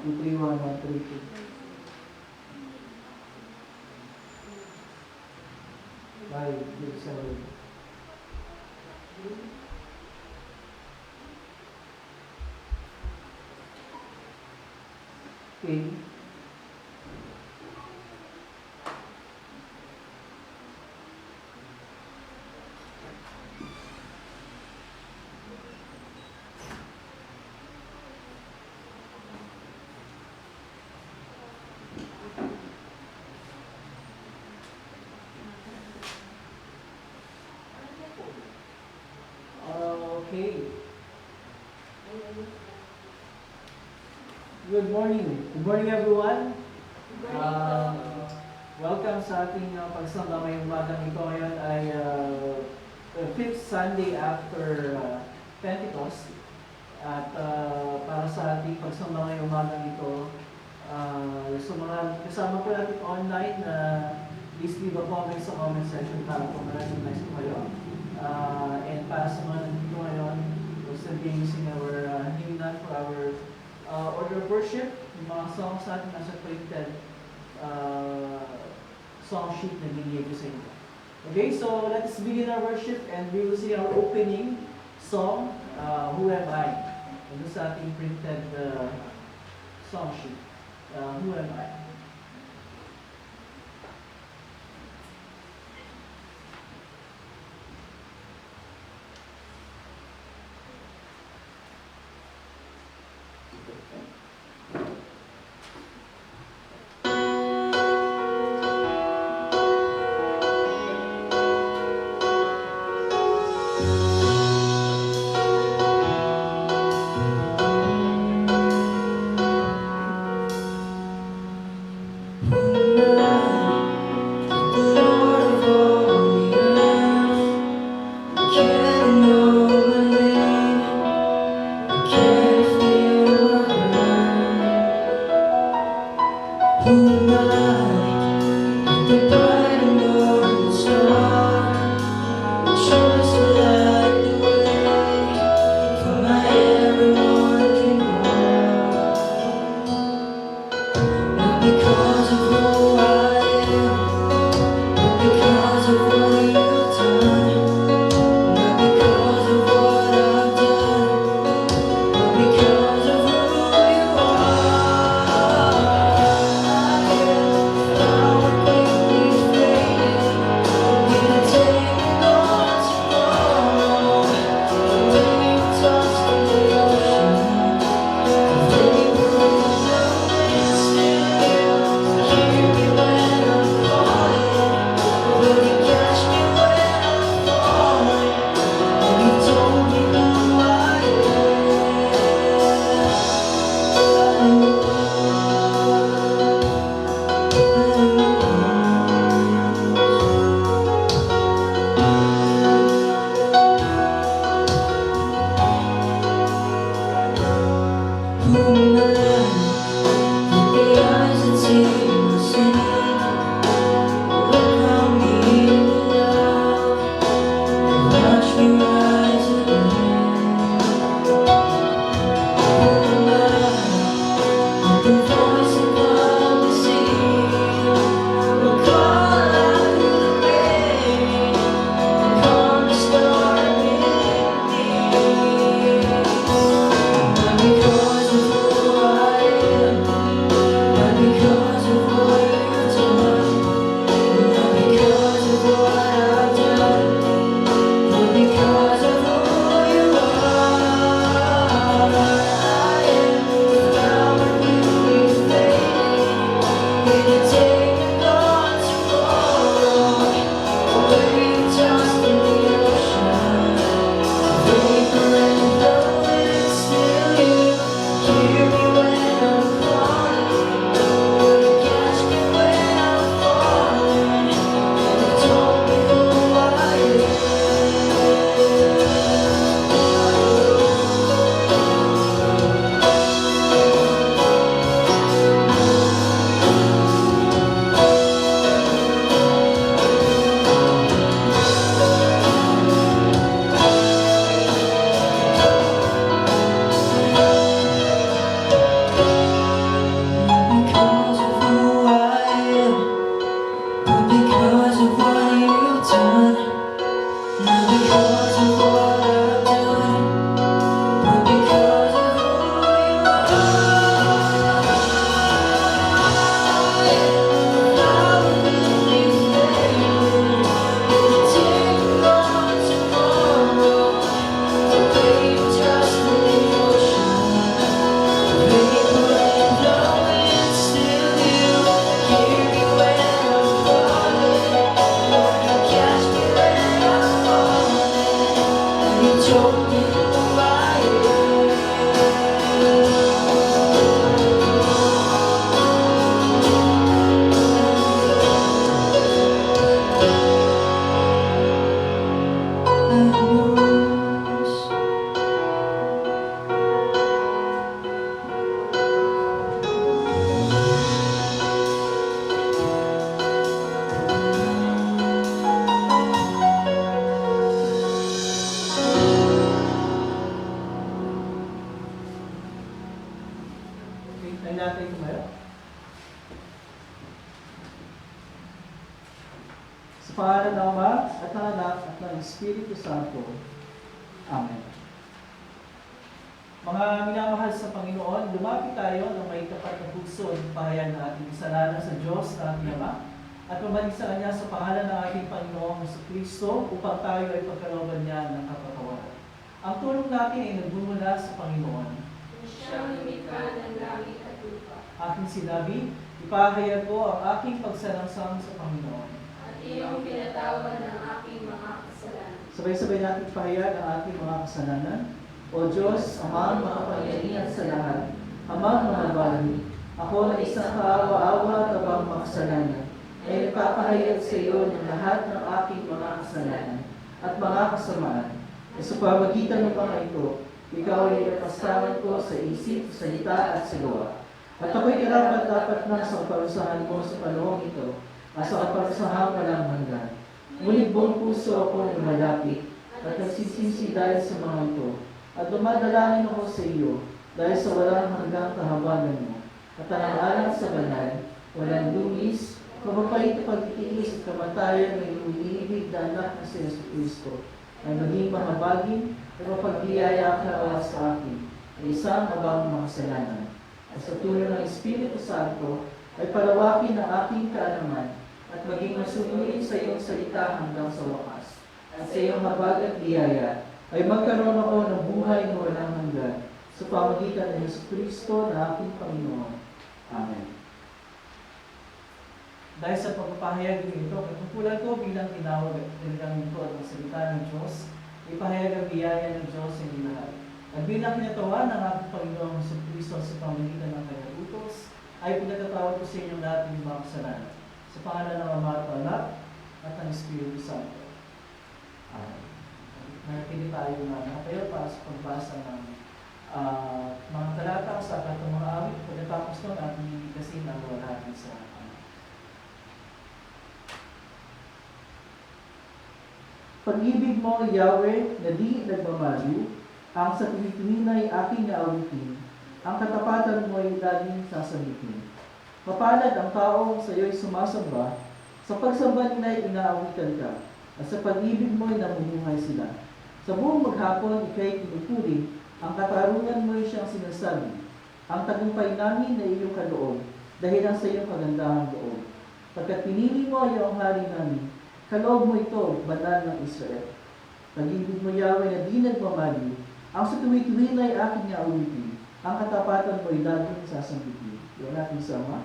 231, 132. Five, six, seven. Okay. Okay. Good morning. Good morning, everyone. Welcome sa ating pagsamba ngayong umagang ito. Ngayon ay the 5th Sunday after Pentecost. At para sa ating pagsamba ngayong umagang ito, sa mga kasama po natin online, please leave a comment sa comment section para po ma-recognize ko kayo. And para sa mga nandito ngayon, we'll still be using our hymnal for our order of worship. Yung mga songs natin nasa printed song sheet na binigay ko sa inyo. Okay, so let's begin our worship and we will see our opening song, Who Am I? Ito sa ating printed song sheet. Who Am I? Because of who I Ay natin tumayo. Sa pangalan ng Ama at ng Anak at ng Espiritu Santo. Amen. Mga minamahal sa Panginoon, lumapit tayo ng may tapat na puso at pahayan na ating kasalanan sa Diyos na ating Ama at pumalik sa Kanya sa pangalan ng ating Panginoong Kristo upang tayo ay pagkalooban niya ng kapatawaran. Ang tulong natin ay nagmumula sa Panginoon. Siyang lumikha ng langit at lupa. Aking sinabi, ipahayag ko ang aking pagsalangsang sa Panginoon. At iyong pinatawad ng aking mga kasalanan. Sabay-sabay natin ipahayag ang ating mga kasalanan. O Diyos, Amang makapangyarihan sa lahat, Amang mga bali, ako na isang kaawa-awa at abang makasalanan, ay nagpapahayag sa iyo ng lahat ng aking mga kasalanan at mga kasamaan. E sa pamagitan ng mga ito, ikaw ay napastangan ko sa isip, salita at sa gawa. At ako'y karapat dapat na sa kaparusahan mo sa panahong ito, at sa kaparusahan walang hanggan. Ngunit buong puso ako lumalapit at nagsisisi dahil sa mga ito. At dumadalangin ako sa iyo dahil sa walang hanggang kahabagan mo. At alang-alang sa banal, walang lumis, mapapait na pagtitiis at kamatayan ng iniibig na anak na si Jesucristo, ay maging mahabagin at mapagbiyaya ka sa akin ay isang abang makasalanan. At sa tulong ng Espiritu Santo, ay palawakin ang aking kaalaman at maging masunurin sa iyong salita hanggang sa wakas. At sa iyong habag at biyaya, ay magkaroon ako ng buhay na walang hanggan sa pamagitan ng Jesucristo na aking Panginoon. Amen. Dahil sa pagpapahayag ng ito, katungkulan ko bilang tinawag at talagang ito at ang salita ng Diyos, ipahayag ang biyaya ng Diyos sa inyo lahat. At bilang kinatawan ng aking Panginoong Jesucristo sa pamagitan ng kanyang utos, ay pinagtatawad ko sa inyong lahat ng mga kasalanan. Sa pangalan ng Ama at Anak at ng Espiritu Santo. Amen. Nagpili tayo na nakatayo para sa pagbasa ng mga talata sa aklat ng mga awit. Pagkatapos nun, ating ibigkasin ang wala natin sa Pag-ibig mo, Yahweh, na di nagmamaliw, ang sa tuwi-tuwi ay aking naawitin, ang katapatan mo ay laging sasabitin. Mapalad ang taong sa iyo'y sumasamba, sa pagsamba nila ay inaawitan ka, at sa pag-ibig mo ay namumuhay sila. Sa buong maghapon, ika'y pinupuri, ang katarungan mo ay siyang sinasabi. Ang tagumpay namin na iyong kaloob, dahil ang sa iyong kagandahan loob. Pagkat pinili mo ay ang hari namin, kaloob mo ito, banal ng Israel. Pag-ibig mo, Yahweh, na di nagmamali, ang sa tuwi-tuwi ay aking naawitin, ang katapatan mo ay laging sasambitin. Doon natin sa Ama.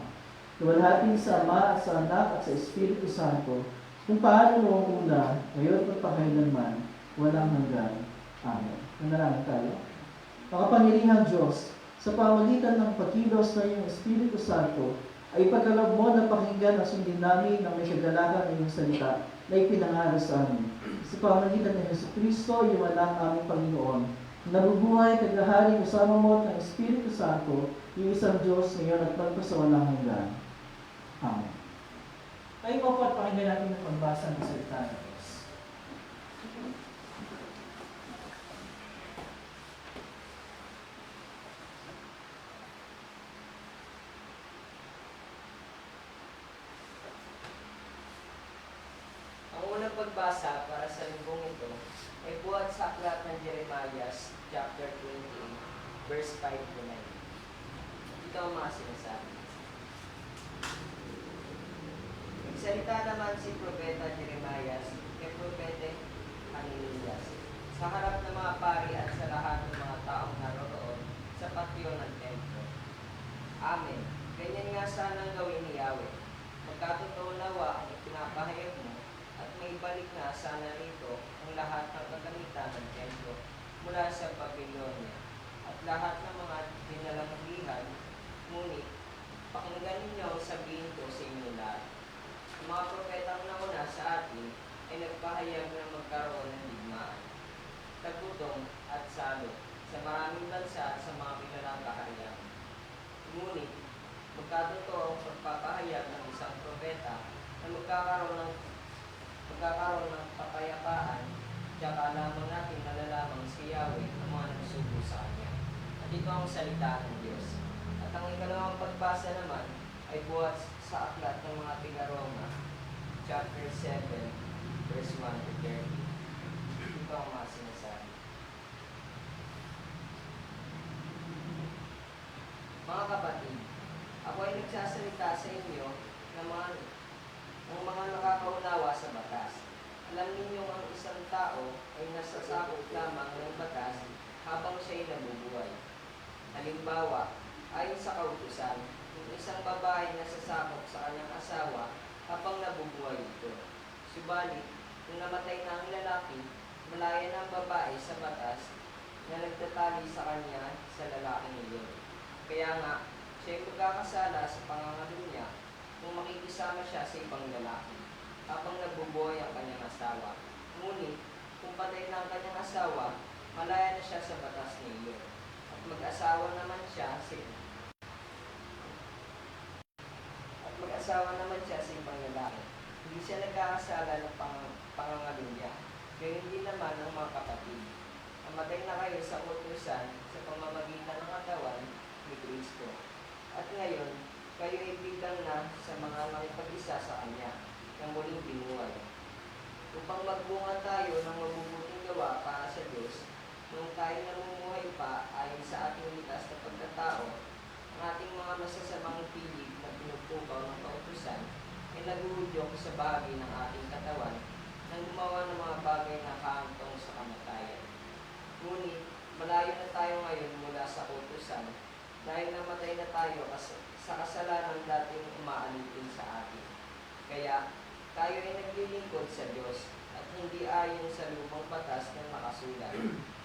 Doon natin sa Ama at sa Anak at sa Espiritu Santo, kung paano mo ang una, ngayon at pagkailanman, walang hanggan. Amen. Manalangin tayo. Makapangyarihang Diyos, sa pamagitan ng pagkilos ng iyong Espiritu Santo, ay pagkaloob mo na pakinggan at sundin namin ng may kagalakan ng iyong salita na ipinangaral sa amin. Sa pamagitan ng Jesucristo, yung anak aming Panginoon, nabubuhay kaglahari kasama mo at ng Espiritu Santo, yung isang Diyos ngayon at magpasawalang hanggan. Amen. Tayo po at pakinggan natin ang pagbasa ng salita ng Diyos. Pagbasa para sa linggong ito ay buhat sa aklat ng Jeremiah chapter 28 verse 5 to 9. Ito ang mga sinasabi. Nagsalita naman si Propeta Jeremiah kay Propeta Hananias sa harap ng mga pari at sa lahat ng mga taong naroon sa patio ng templo. Amen. Ganyan nga sanang gawin ni Yahweh. Magkatotoo nawa ang ipinapahayag mo at may balik na sana rito ang lahat ng kagamitan ng templo mula sa Babylonia at lahat ng mga dinalanglihan. Ngunit, pakinggan ninyo sabihin ko sa inyo lahat. Ang mga propetang nauna sa atin ay nagpahayag na magkaroon ng digmaan, tagutong at salo sa maraming bansa at sa mga kilalang kaharian. Ngunit, magkatotoo ang pagpapahayag ng isang propeta na magkakaroon ng kapayapaan, tsaka lamang natin nalalamang si Yahweh ang mga nagsubo sa Kanya. At ito ang salita ng Diyos. At ang ikalawang pagbasa naman ay buhat sa aklat ng mga Tiga-Roma, chapter 7, verse 1 to 30. Ito ang mga sinasabi. Mga kapatid, ako ay nagsasalita sa inyo ng mga nakakaunawa sa batas. Alam ninyong ang isang tao ay nasasakop lamang ng batas habang siya'y nabubuhay. Halimbawa, ayon sa kautusan, yung isang babae nasasakop sa kanyang asawa habang nabubuhay ito. Subalit, nung namatay na ang lalaki, malaya ng babae sa batas na nagtatali sa kanya sa lalaking iyon. Kaya nga, siya'y magkakasala sa pangangalo niya kung makikisama siya sa ibang lalaki habang nabubuhay ang kanyang asawa. Ngunit, kung patay na ang kanyang asawa, malaya na siya sa batas ni iyon. At mag-asawa naman siya sa ibang lalaki. Hindi siya nagkakasala ng pangangalo niya. Kaya hindi naman ang mga kapatid. Namatay na kayo sa utusan sa pamamagitan ng katawan ni Kristo. At ngayon, kayo ay bilang na sa mga nakipag-isa sa Kanya na muling binuhay. Upang magbunga tayo ng mabubuting gawa para sa Diyos, nung tayo namumuhay pa ayon sa ating likas na pagkatao, ang ating mga masasamang pilig na pinagpupaw ng kautusan ay naguhudyok sa bahagi ng ating katawan nang gumawa ng mga bagay na kaantong sa kamatayan. Ngunit, malayo na tayo ngayon mula sa kautusan dahil namatay na tayo sa kasalanan dating umaalipin sa atin. Kaya, tayo ay naglilingkod sa Diyos at hindi ayon sa lumang batas na nakasulat,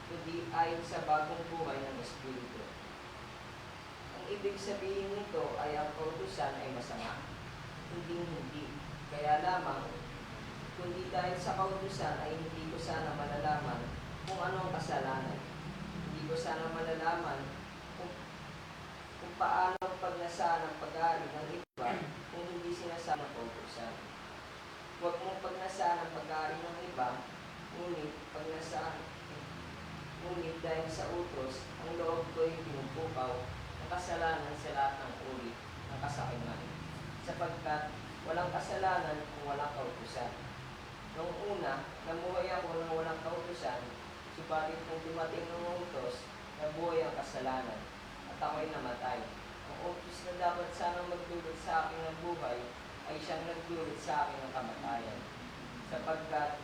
kundi ayon sa bagong buhay ng Espiritu. Ang ibig sabihin nito ay ang kautusan ay masama. Hindi. Kaya lamang, kundi dahil sa kautusan ay hindi ko sana malalaman kung ano ang kasalanan. Hindi ko sana malalaman kung paano ang pagnasaan ng pag-aari ng iba kung hindi sinasama ng kautusan. Huwag mong pagnasaan ang pag-aari ng iba, ngunit dahil sa utos, ang loob ko ay pinupukaw ng kasalanan sa lahat ng uri ng kasakiman. Sapagkat walang kasalanan kung walang kautusan. Noong una, namuhay ako ng walang kautusan, subalit kung dumating ng utos, nabuhay ang kasalanan, at ako'y namatay. Ang utos na dapat sanang magdulot sa akin ng buhay, ay siyang nagdulot sa akin ng kamatayan. Sapagkat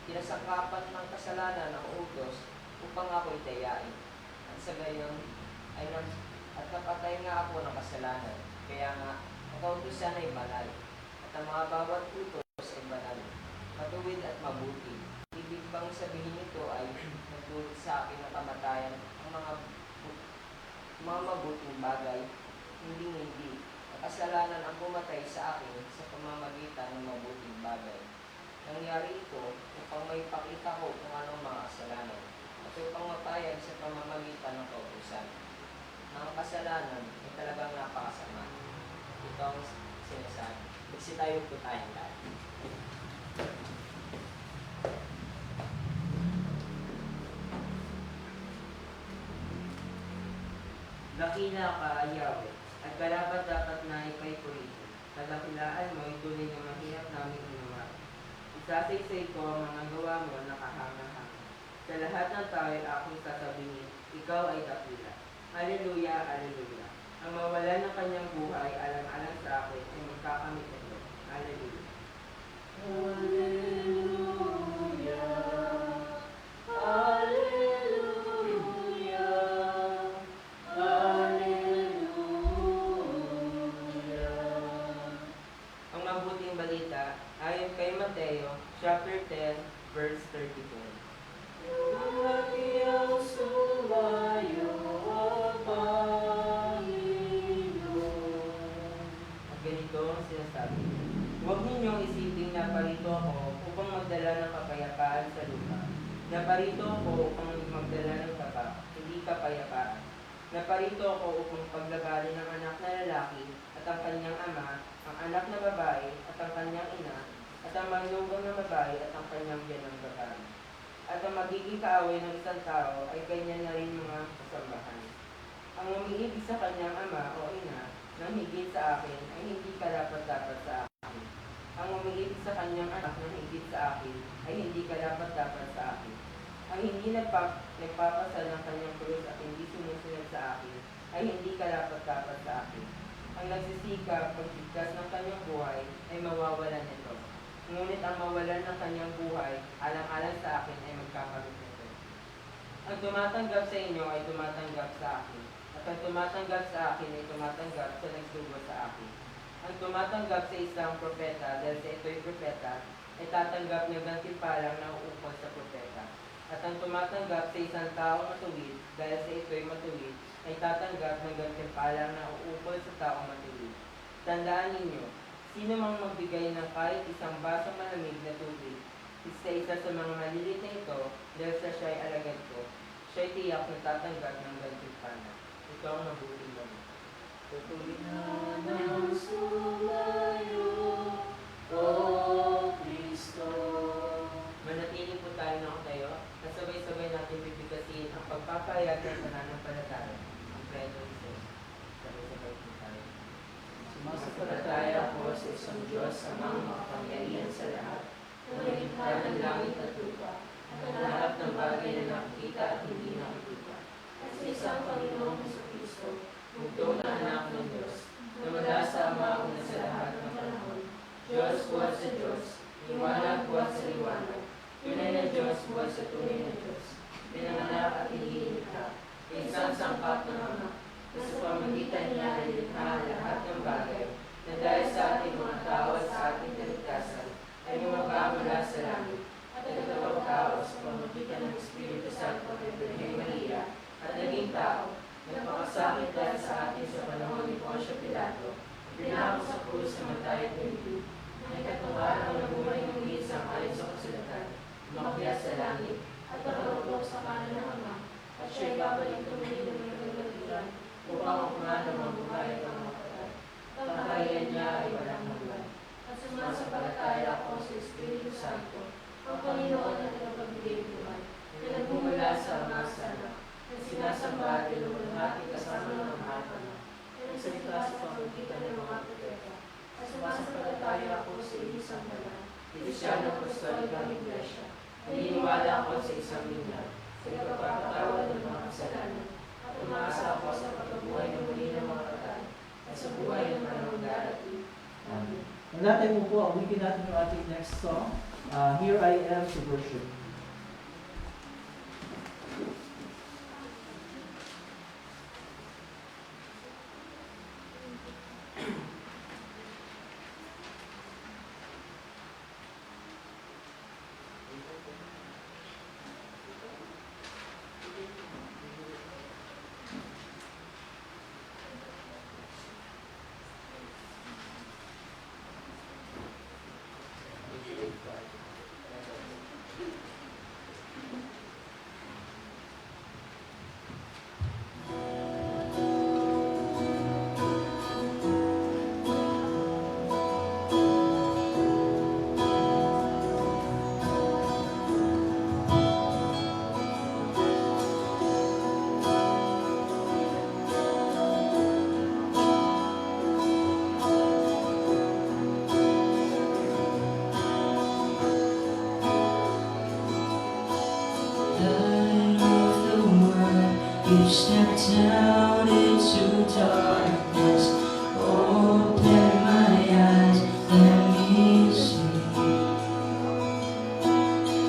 kinasangkapan ng kasalanan ng utos upang ako'y dayain. At sa gayon, at napatay nga ako ng kasalanan. Kaya nga, ang kautusan ay banal, at ang mga bawat utos ay banal, matuwid at mabuti. Ibig bang sabihin nito ay nagdulot sa akin ng kamatayan ang mga mabuting bagay? Hindi. Ang kasalanan ang pumatay sa akin sa pamamagitan ng mabuting bagay. Nangyari ito upang may pakita ko kung anong mga kasalanan at upang mapayag sa pamamagitan ng kautusan. Ang kasalanan ay talagang napakasama. Ito ang sinasabi. Magsitayo po tayong lahat. Dakila ka, Yahweh, at karapat dapat na ipay-purihin. Kadakilaan mo, ituloy na mahirap namin unawain. Isasaysay ko ang mga gawa mo na kahanga-hanga. Sa lahat ng tao ay aking sasabihin, ikaw ay dakila. Alleluia, Alleluia. Ang mawala ng kanyang buhay, alang-alang sa akin, ay magkakamit ito. Alleluia. Alleluia. Alleluia. Alleluia. Ang mabuting balita, ayon kay Mateo, chapter 10, verse 34. Lumaki ang sumayo ang Panginoon. At ganito ang sinasabi, huwag ninyong isiping naparito ako upang magdala ng kapayapaan sa lupa. Naparito ako upang magdala ng hindi kapayapaan. Naparito ako upang paglabanan ng anak na lalaki at ang kanyang ama, ang anak na babae at ang kanyang ina, at ang manugang na babae at ang kanyang biyanang babae. At ang magiging kaaway ng isang tao ay kanya na rin mga kasambahan. Ang umiibig sa kanyang ama o ina nang higit sa akin ay hindi karapat-dapat sa akin. Ang umiibig sa kanyang anak nang higit sa akin ay hindi karapat-dapat sa akin. Ang hindi nagpapasal ng kanyang krus at hindi sumusunod sa akin ay hindi karapat-dapat sa akin. Ang nagsisikap pagligtas ng kanyang buhay ay mawawalan nito. Ngunit ang mawalan ng kanyang buhay alang-alang sa akin ay magkakaroon nito. Ang tumatanggap sa inyo ay tumatanggap sa akin. At ang tumatanggap sa akin ay tumatanggap sa nagsugo sa akin. Ang tumatanggap sa isang propeta dahil sa ito'y propeta ay tatanggap ng gantimpalang na uukol sa propeta. At ang tumatanggap sa isang taong matuwid dahil sa ito'y matuwid ay tatanggap ng gantimpalang na uukol sa taong matuwid. Tandaan ninyo, sino mang magbigay ng kahit isang basong malamig na tubig sa isa sa mga malilit na ito dahil sa siya'y alagad ko, siya'y tiyak na tatanggap ng gantimpala. Ito ang mabuting balita. Tutuloy na Nang sumayo, O Kristo. manatili po tayo ng tayo at sabay-sabay natin bibigkasin ang pagpapahayag ng pananampalataya. Ang Pedro Jesus. Sabay-sabay po tayo. Sumasampalataya Ako sa isang Diyos amang makapangyarihan sa lahat, na nalikha ng langit at lupa, at ang lahat ng bagay na nakikita at hindi nakikita. At sa isang Panginoong Jesucristo, bugtong na anak ng Diyos, na mula sa Ama una sa lahat ng panahon, Diyos buhat sa Diyos, liwanag buhat sa liwanag, tunay na Diyos buhat sa tunay na Diyos, pinanganak at inilikha, isang sangkap ng Ama, na sa pamagitan niya ay likha ang lahat ng bagay, na dahil sa ating mga tao at sa ating kaligtasan, ay bumaba mula sa langit, at nagkatawag-tao sa pamagitan ng Espiritu Santo kay Birhen Maria, at naging tao, nagpakasakit dahil sa atin sa panahon ni Poncio Pilato, pinako sa krus na matay at nilibig, na ikatlong araw na bumalik ng isang ayon sa kasulatan, umakyat sa langit, at nakaupo sa kanan ng Ama, at siya'y babalik tumingin ng mga kagaliran, upang makuha ng mga buhay at mga patay. Pagkakayan niya ay walang hanggan. At sumasampalataya ako sa Espiritu Santo, ang Panginoon at tagapagbigay buhay, na nagmumula sa Ama sa Anak, na sinasamba at iluluhati kasama ng mga Ama, na nagsalita sa pamagitan ng mga propeta. At sumasampalataya ako sa isang banal, Kristiyano Apostolikang Iglesia, naniniwala ako sa isang linya, sa kapagpapatawad ng mga kasalanan, at umaasa ako sa pagkabuhay ng muli ng mga patay, at sa buhay ng panahon darating. Amen. Natin mo po, awitin natin yung ating next song, Here I Am to Worship. You stepped down into darkness, open my eyes, let me see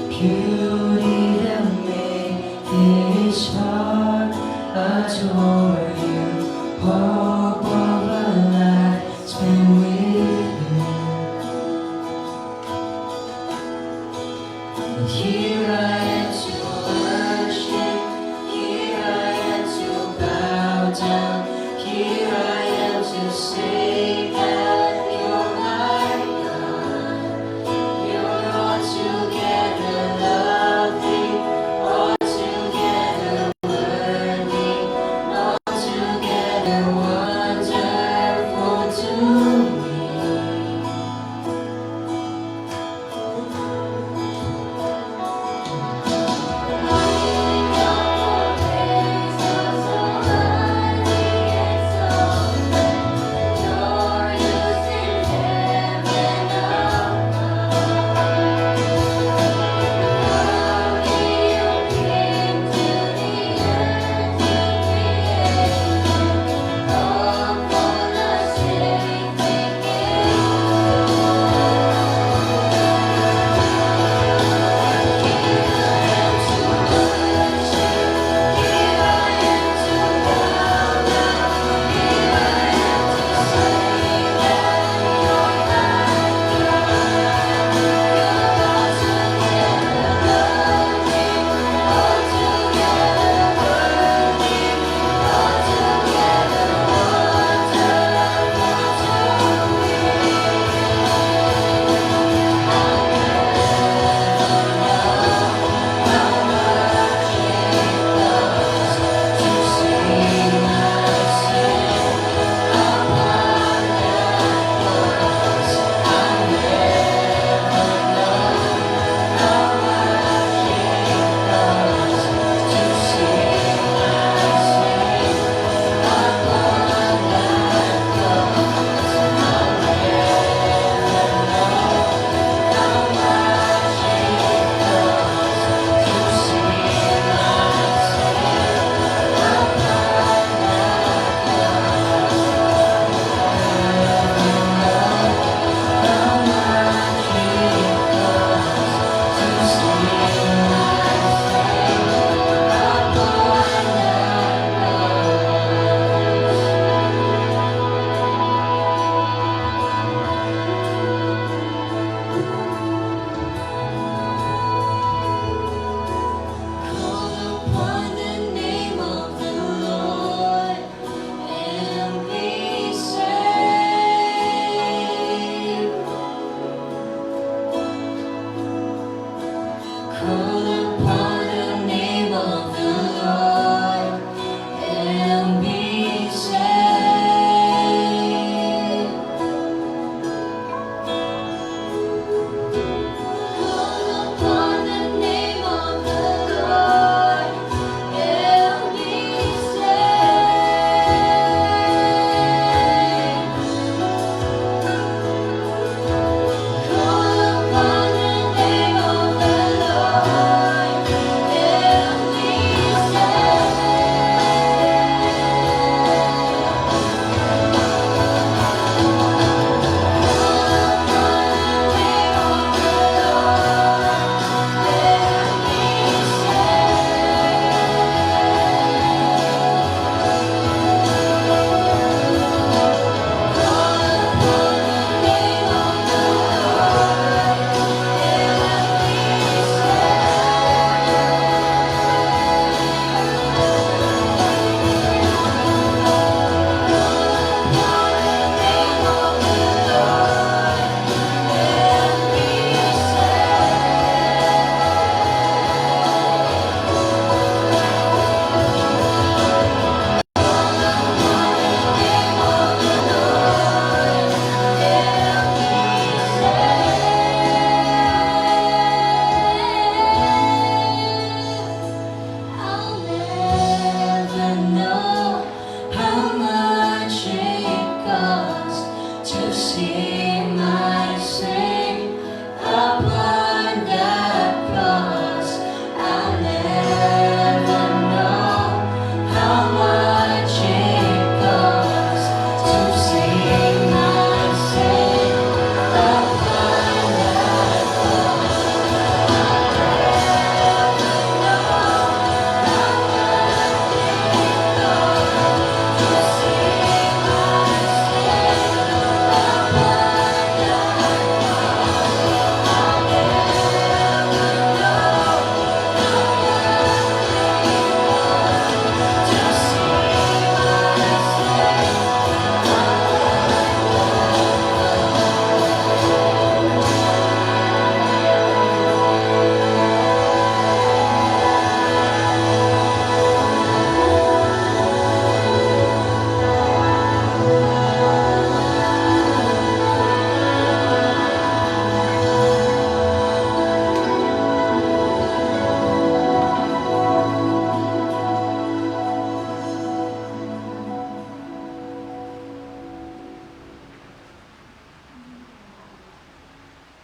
beauty that made this heart adore you. Hope of a life spent with you. And here I am to worship. Here I am to bow down. Here I am to say that you're my God. You're altogether lovely, altogether worthy, altogether wonderful to me. Thank you.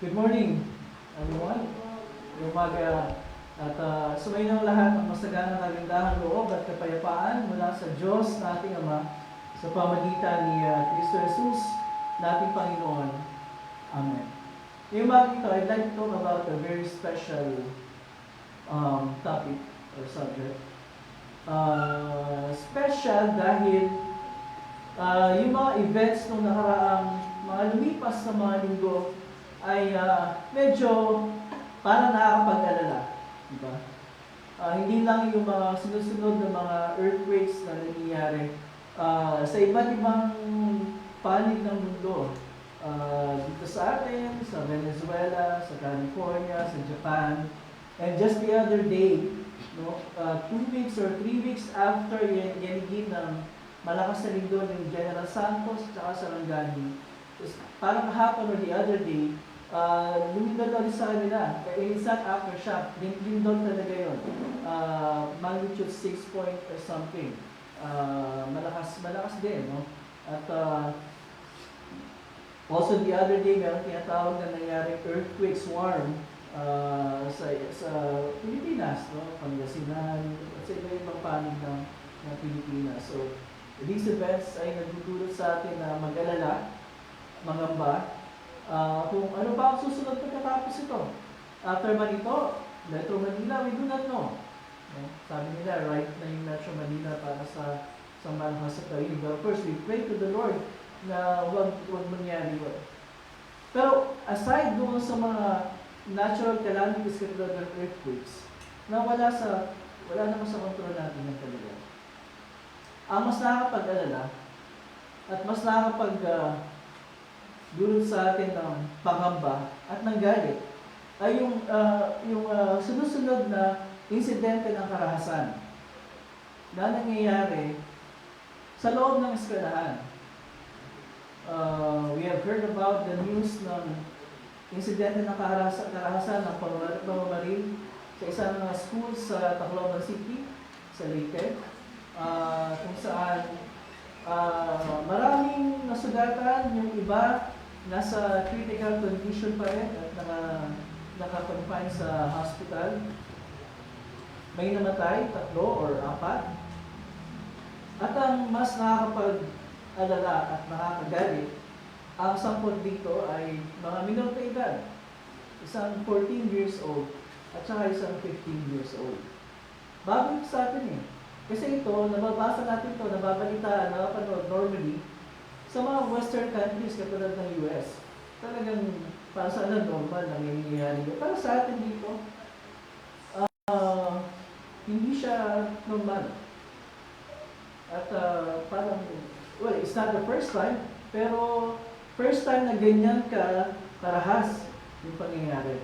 Good morning, everyone. Yung umaga at sumayin ng lahat ng masaganang kagandahan loob at kapayapaan mula sa Diyos na ating Ama sa pamagitan ni Kristo Jesus nating Panginoon. Amen. Yung umaga ito, I'd like to talk about a very special topic or subject. Special dahil yung mga events nung nakaraang mga lumipas na mga linggo ay medyo parang nakakapag-alala. Diba? Hindi lang yung mga sunod-sunod na mga earthquakes na nangyayari sa iba't ibang panig ng mundo. Dito sa atin, sa Venezuela, sa California, sa Japan. And just the other day, 2 weeks or 3 weeks after yanigin ng malakas na lindol ng General Santos at Sarangani, parang kahapon or the other day, lumindol ulit sa kanila. It's not aftershock. Lindol talaga yun. Magnitude 6 point or something. Malakas din, no? At also the other day, meron tinatawag na nangyari earthquake swarm sa Pilipinas, no? Pangasinan, at sa iba-ibang panig ng Pilipinas. So, these events ay nagdudulot sa atin na mag-alala, mangamba, kung ano ba ang susunod pagkatapos ito. After man ito, Metro Manila, we do not know. Sabi nila, right na yung Metro Manila para sa malakas sa paligid. But of course, we pray to the Lord na huwag mangyari yun. Pero aside doon sa mga natural calamities katulad ng earthquakes, na wala naman sa kontrol natin ng talaga. Ang mas nakakapag-alala at mas nakakapag dulot sa atin ng pangamba at ng galit ay yung sunod-sunod na insidente ng karahasan na nangyayari sa loob ng eskwelahan. We have heard about the news ng insidente ng karahasan ng pamamaril sa isang school sa Tacloban City, sa Leyte, kung saan maraming nasugatan, yung iba nasa critical condition pa rin at nakakonfine sa hospital. May namatay, 3 or 4. At ang mas nakakapag-alala at nakakagalit, ang sangkot dito ay mga minor na edad. Isang 14 years old at saka isang 15 years old. Bago ito sa atin eh. Kasi ito, nababasa natin ito, nababalitaan, napapanood normally sa mga western countries katulad ng US. Talagang para sa normal na nangyayari. Para sa atin dito, hindi siya normal. At parang, well, it's not the first time, pero first time na ganyan karahas yung pangyayari.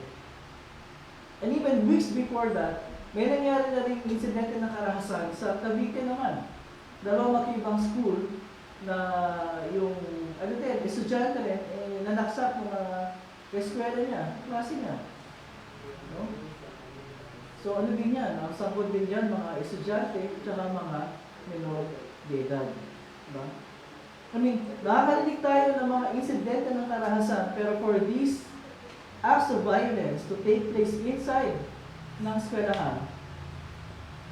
And even weeks before that, may nangyari na rin insidente ng karahasan sa Cavite naman. Dalawang magkaibang school na yung, estudyante rin, nanaksak ng eskwela niya, klase niya. No? So ano din yan? Ang sangkot din yan, mga estudyante, at mga minor de edad. Diba? Nakakarinig tayo ng mga insidente ng karahasan, pero for these acts of violence to take place inside ng eskwelahan,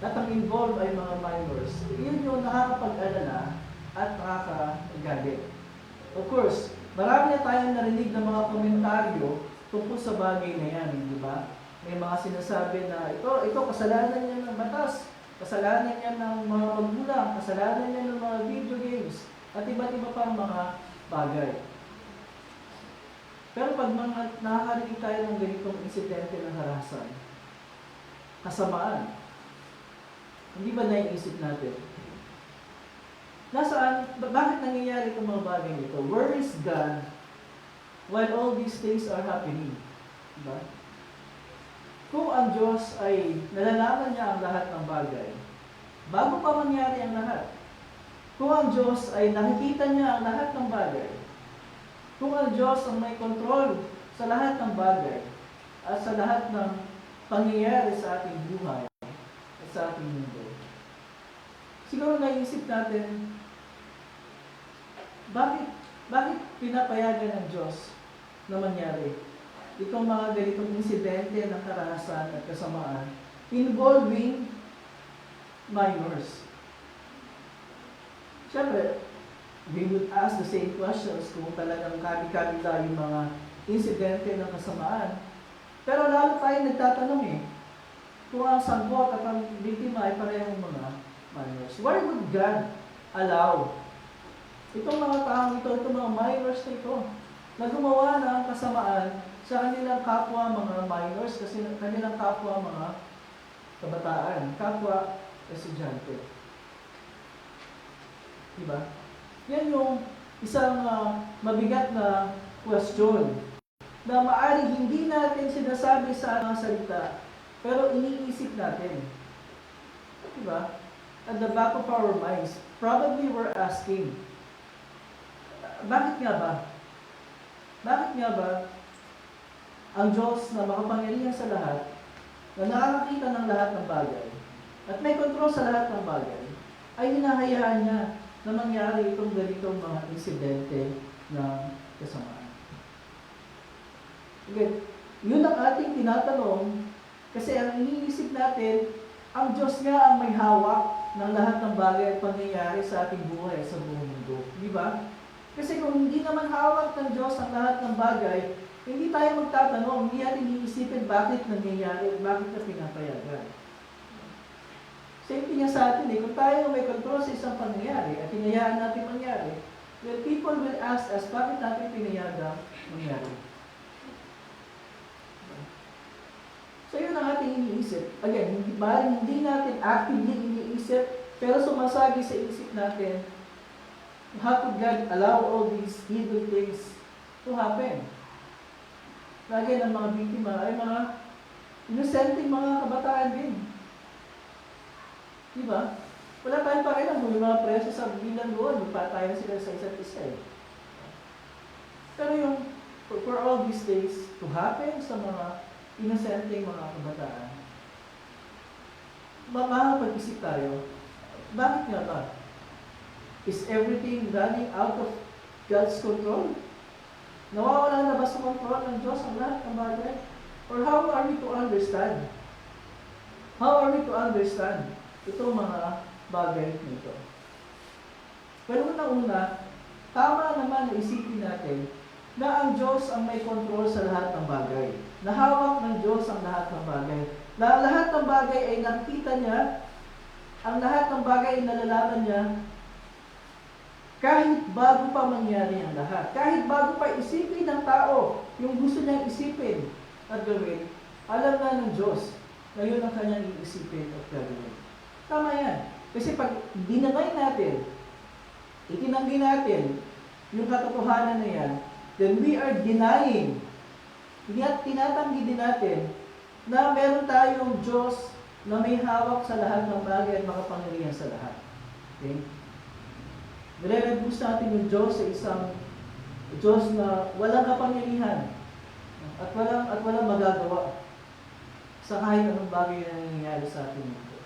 at ang involved ay mga minors, yun yung nakakapag-alala at nakakagalit. Of course, marami na tayong narinig ng mga komentaryo tungkol sa bagay na yan, di ba? May mga sinasabi na ito kasalanan niya ng batas, kasalanan niya ng mga magulang, kasalanan niya ng mga video games, at iba't iba pang mga bagay. Pero pag nakakarinig tayo ng ganitong insidente ng harasan, kasamaan, hindi ba naiisip natin? Bakit nangyayari itong mga bagay nito? Where is God while all these things are happening? Diba? Kung ang Diyos ay nalalaman niya ang lahat ng bagay, bago pa mangyari ang lahat. Kung ang Diyos ay nakikita niya ang lahat ng bagay, kung ang Diyos ang may kontrol sa lahat ng bagay, at sa lahat ng pangyayari sa ating buhay, at sa ating mundo, siguro naisip natin, bakit pinapayagan ng Diyos na mangyari itong mga ganitong insidente ng karahasan at kasamaan involving minors. Siyempre, we would ask the same questions kung talagang kabi-kabila yung mga insidente ng kasamaan. Pero lalo tayo nagtatanong kung ang sanggol at ang biktima ay parehong mga minors. Why would God allow itong mga taong ito, itong mga minors na ito, na gumawa ng kasamaan sa kanilang kapwa mga minors, kasi kanilang kapwa mga kabataan, kapwa estudyante. Diba? Yan yung isang mabigat na question na maaaring hindi natin sinasabi sa mga salita, pero iniisip natin. Diba? At the back of our minds, probably we're asking, bakit nga ba? Bakit nga ba ang Diyos na makapangyarihan sa lahat, na nakakakita ng lahat ng bagay, at may kontrol sa lahat ng bagay, ay hinahayaan niya na mangyari itong ganitong mga insidente ng kasamaan? Okay, yun ang ating tinatanong, kasi ang iniisip natin, ang Diyos nga ang may hawak ng lahat ng bagay at pangyayari sa ating buhay sa buong mundo. Di ba? Kasi kung hindi naman hawak ng Diyos ang lahat ng bagay, hindi tayo magtatanong, hindi natin iisipin bakit nangyayari, bakit na pinapayagan. Same thing sa atin kung tayo may control sa isang pangyayari at hinayaan natin mangyari, well, people will ask us, bakit natin pinayagan mangyari? So yun ang ating iniisip. Again, hindi natin actively iniisip, pero sumasagi sa isip natin, how could God allow all these evil things to happen? Lagi ng mga biktima ay mga inosenteng mga kabataan din. Diba? Wala tayong pakialam kung yung mga preso sa bilang doon, magpatayan sila sa isa't isa Pero yung, for all these things to happen sa mga inosenteng mga kabataan, makakapag-isip tayo, bakit nga ba? Is everything running out of God's control? Nawawala na ba sa control ng Diyos ang lahat ng bagay? Or how are we to understand? How are we to understand itong mga bagay nito? Pero unang-una, tama naman na isipin natin na ang Diyos ang may control sa lahat ng bagay. Nahawak ng Diyos ang lahat ng bagay. Na lahat ng bagay ay nakita niya, ang lahat ng bagay ay nalalaman niya, kahit bago pa mangyari ang lahat. Kahit bago pa isipin ng tao yung gusto niyang isipin at gawin, alam na ng Diyos na yun ang kanyang iisipin at gawin. Tama yan. Kasi pag dinamay natin, itinanggi natin yung katotohanan na yan, then we are denying, tinatanggi din natin na meron tayong Diyos na may hawak sa lahat ng bagay at makapangyarihan sa lahat. Okay? Nire-reduce natin yung Diyos sa isang Diyos na walang kapangyarihan at walang magagawa sa kahit anong bagay na nangyayari sa ating mundo.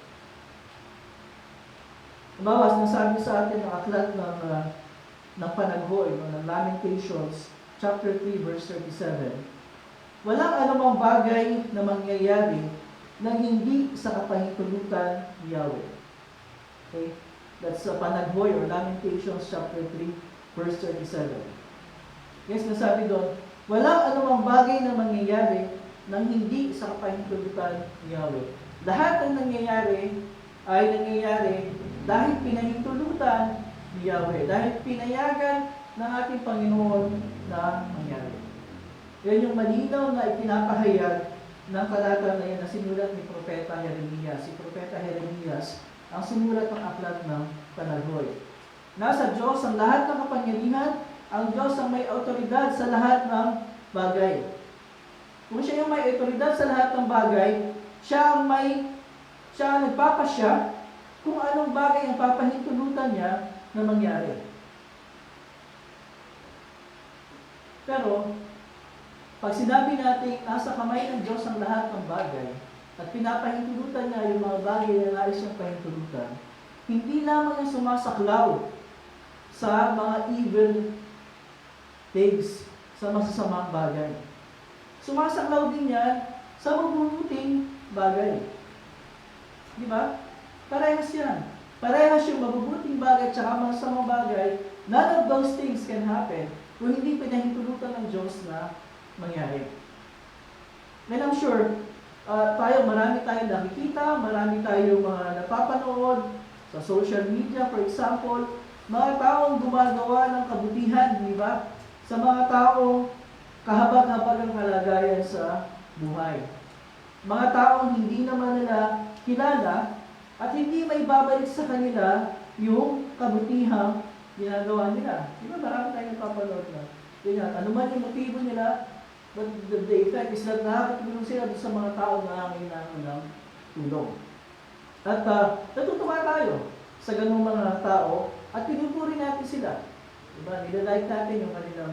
Bawas, nasabi sa atin ng aklat ng Panaghoy, ng Lamentations, chapter 3, verse 37. Walang anumang bagay na mangyayari na hindi sa kapahintulutan ni Yahweh. Okay? That's Panaghoy or Lamentations chapter 3, verse 37. Yes, nasabi doon, walang anumang bagay na mangyayari nang hindi sa kapahintulutan ni Yahweh. Lahat ng nangyayari ay nangyayari dahil pinahintulutan ni Yahweh, dahil pinayagan ng ating Panginoon na mangyari. Yan yung malinaw na ipinapahayag ng talata na yan na sinulat ni Propeta Jeremias. Si Propeta Jeremias ang sinulat ng aklat ng Panaghoy. Nasa Diyos ang lahat ng kapangyarihan, ang Diyos ang may autoridad sa lahat ng bagay. Kung siya yung may autoridad sa lahat ng bagay, siya ang nagpapasya kung anong bagay ang papahintulutan niya na mangyari. Pero, pag sinabi natin, nasa kamay ng Diyos ang lahat ng bagay, at pinapahintulutan niya yung mga bagay na nais siyang pahintulutan, hindi lamang yung sumasaklaw sa mga evil things, sa masasamang bagay. sumasaklaw din yan sa mabubuting bagay. Di ba? Parehas yan. Parehas yung mabubuting bagay at saka masamang bagay. None of those things can happen kung hindi pinahintulutan ng Diyos na mangyari. And I'm sure, marami tayong nakikita, marami tayong mga napapanood sa social media, for example, mga taong gumagawa ng kabutihan, di ba? Sa mga taong kahabag-habag ang kalagayan sa buhay. Mga taong hindi naman nila kilala at hindi may babalik sa kanila yung kabutihang ginagawa nila. Di ba marami tayong napapanood na? Ganyan, ano man yung motibo nila, but the effect is that nakakatulong sila sa mga tao na kailangan ng tulong. At natutuwa tayo sa ganung mga tao at pinupuri natin sila. Diba? Nilalike natin yung kanilang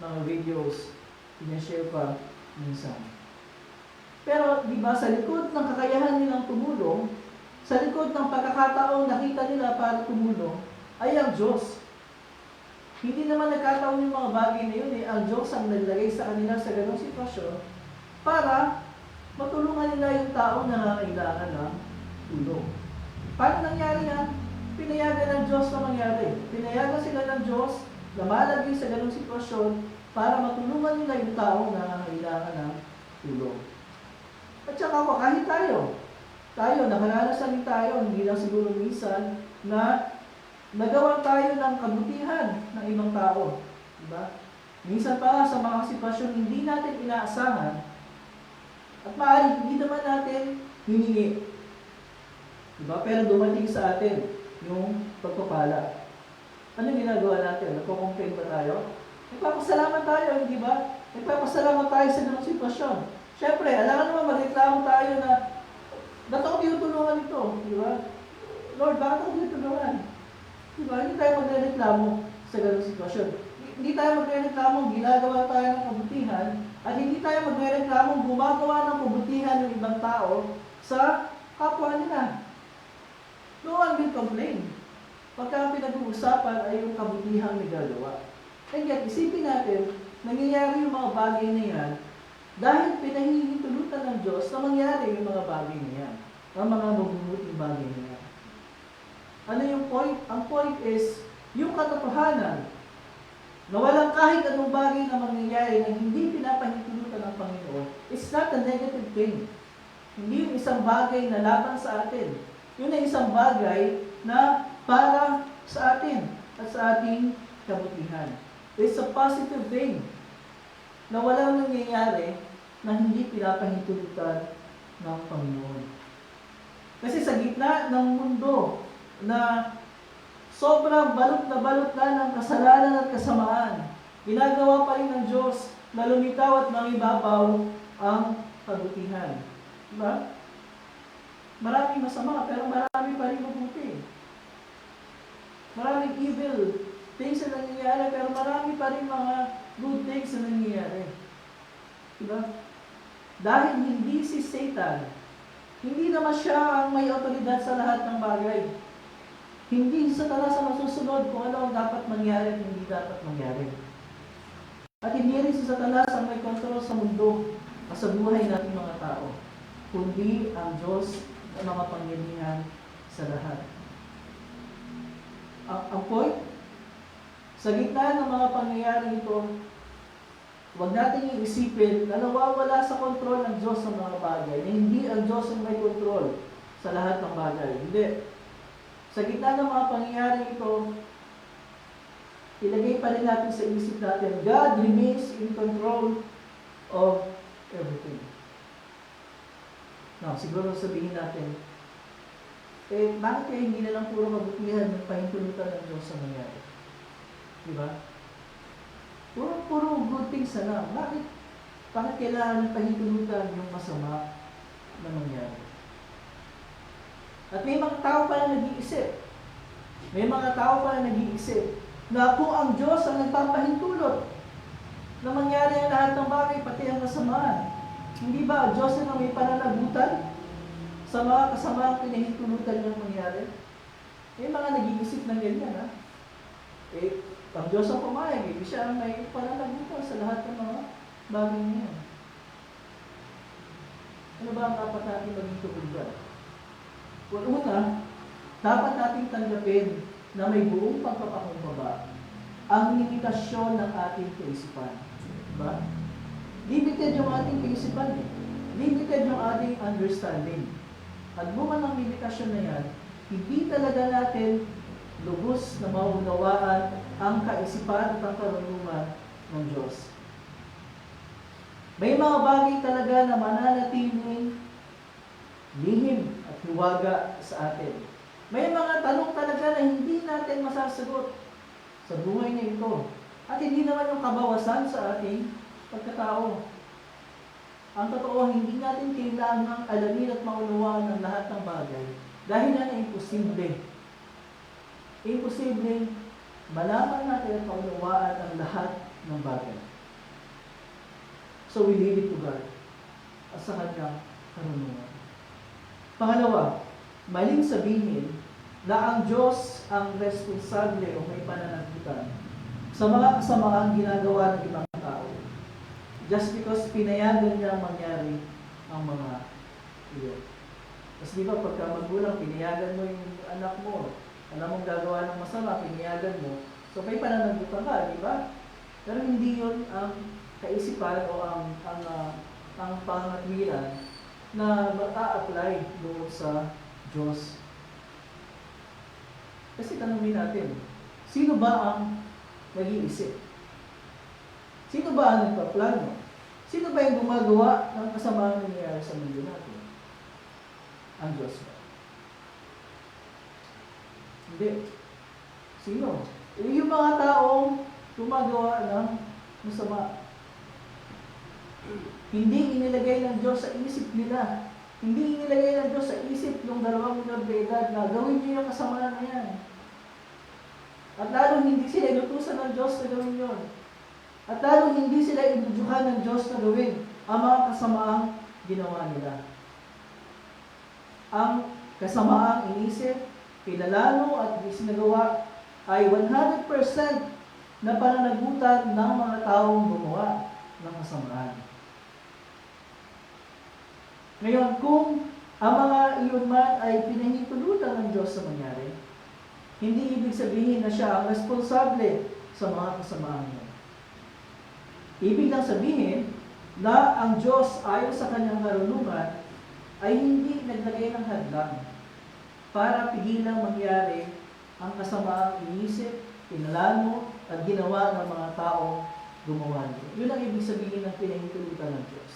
mga videos, pinashare pa minsan. Pero di ba sa likod ng kakayahan nilang tumulong, sa likod ng pagkakataong nakita nila para tumulong, ay ang Diyos. Hindi naman nagkataon yung mga bagay na yun Ang Diyos ang naglagay sa kanila sa ganong sitwasyon para matulungan nila yung taong nangangailangan ng tulong. Paano nangyari yan? Pinayagan ng Diyos na mangyari. Pinayagan sila ng Diyos na malagay sa ganong sitwasyon para matulungan nila yung taong nangangailangan ng tulong. At saka kahit tayo, nakaranasan din tayo, hindi lang siguro minsan, na nagawa tayo ng kabutihan ng ibang tao. Diba? Minsan pa sa mga sitwasyon hindi natin inaasahan at maaaring hindi naman natin hiningi. Diba? Pero dumating sa atin yung pagpapala. Anong ginagawa natin? Nagko-complain ba tayo? Nagpapasalamat tayo, hindi ba? Nagpapasalamat tayo sa ganung sitwasyon. Siyempre, alam naman magreklamo tayo na ba't ako tinutulungan ito? Di ba? Lord, bakit ako tinutulungan? Di ba? Hindi tayo magreklamo sa ganung sitwasyon. Hindi tayo magreklamo ginagawa tayo ng kabutihan at hindi tayo magreklamo gumagawa ng kabutihan ng ibang tao sa kapwa nila. No one will complain. Pagka pinag-uusapan ay yung kabutihang nagagawa. And yet, isipin natin, nangyayari yung mga bagay na yan dahil pinahihintulutan ng Diyos na mangyari yung mga bagay na yan. Ang mga mabubuting bagay na yan. Ano yung point? Ang point is, yung katotohanan na walang kahit anong bagay na mangyayari na hindi pinapahintulutan ng Panginoon, it's not a negative thing. Hindi yung isang bagay na laban sa atin. Yun ay isang bagay na para sa atin at sa ating kabutihan. It's a positive thing na walang nangyayari na hindi pinapahintulutan ng Panginoon. Kasi sa gitna ng mundo na sobrang balot na ng kasalanan at kasamaan, ginagawa pa rin ng Diyos na lumitaw at mangibabaw ang kabutihan. Diba? Maraming masama, pero marami pa rin mabuti. Maraming evil things na nangyayari, pero marami pa rin mga good things na nangyayari. Diba? Dahil hindi si Satan, hindi naman siya ang may otoridad sa lahat ng bagay. Hindi si Satanas ang masusunod kung ano ang dapat mangyari at hindi dapat mangyari. At hindi rin si Satanas ang may kontrol sa mundo at sa buhay nating mga tao, kundi ang Diyos na makapangyarihan sa lahat. Ang point, sa gitna ng mga pangyayari ito, huwag natin yung isipin na nawawala sa kontrol ng Diyos sa mga bagay, na hindi ang Diyos ang may kontrol sa lahat ng bagay. Hindi. Sa gitna ng mga pangyayari ito, ilagay pa rin natin sa isip natin, God remains in control of everything. Now, siguro sabihin natin, bakit kaya hindi na lang puro kabutihan ng pahintulutan ng Diyos sa nangyari? Diba? Puro good things na lang. Bakit kailangan ng pahintulutan yung masama na nangyari? At may mga tao pala nag-iisip. May mga tao pala nag-iisip na kung ang Diyos ang nagpapahintulot na mangyari ang lahat ng bagay, pati ang kasamaan, hindi ba ang Diyos na may pananagutan sa mga kasamaang pinahintulutan niyang mangyari? May mga nag-iisip ng ganyan, ha? Ang Diyos ang pumayag, siya ang may pananagutan sa lahat ng mga bagay na yan. Ano ba ang dapat natin maging tugon? Well, una, dapat nating tanggapin na may buong pagpapakumbaba ang limitasyon ng ating kaisipan. Diba? Limited yung ating kaisipan eh. Limited yung ating understanding. At bunga ng limitasyon na yan, hindi talaga natin lubos na maunawaan ang kaisipan at ang karunungan ng Diyos. May mga bagay talaga na mananatiling lihim at hiwaga sa atin. May mga tanong talaga na hindi natin masasagot sa buhay na ito. At hindi naman yung kabawasan sa ating pagkatao. Ang totoo, hindi natin kailangang alamin at maunawaan ang lahat ng bagay dahil yan ay imposible. Imposible malaman natin at maunawaan ang lahat ng bagay. So we leave it to God at sa kanyang karunungan. Pangalawa, maling sabihin na ang Diyos ang responsable o may pananagutan sa mga kasamaang ginagawa ng ibang tao just because pinayagan niya mangyari ang mga iyon. Kasi di ba pagka magulang, pinayagan mo yung anak mo, alam mong gagawa ng masama, pinayagan mo, so may pananagutan ka, di ba? Pero hindi yun ang kaisipan o ang pangatwiran na mata-apply doon sa Diyos. Kasi tanongin natin, sino ba ang nag-iisip? Sino ba ang nagpaplano? Sino ba yung gumagawa ng kasamaang nangyayari sa mundo natin? Ang Diyos ba? Hindi. Sino? Yung mga taong gumagawa ng masama. Hindi inilagay ng Diyos sa isip nila. Hindi inilagay ng Diyos sa isip ng 2 na edad na gawin niyo yung kasamaan na yan. At lalo hindi sila inutusan ng Diyos na gawin yun. At lalo hindi sila inudyuhan ng Diyos na gawin ang mga kasamaang ginawa nila. Ang kasamaang inisip, pinalalo at isinagawa ay 100% na pananagutan ng mga taong gumawa ng kasamaan. Ngayon, kung ang mga iyon man ay pinahintulutan ng Diyos sa mangyari, hindi ibig sabihin na siya ang responsable sa mga kasamaan niya. Ibig lang sabihin na ang Diyos ayon sa kanyang karunungan ay hindi naglagay ng hadlang para pigilang mangyari ang kasamaang inisip, pinalano, at ginawa ng mga taong gumawa nito. Yun ang ibig sabihin ng pinahintulutan ng Diyos.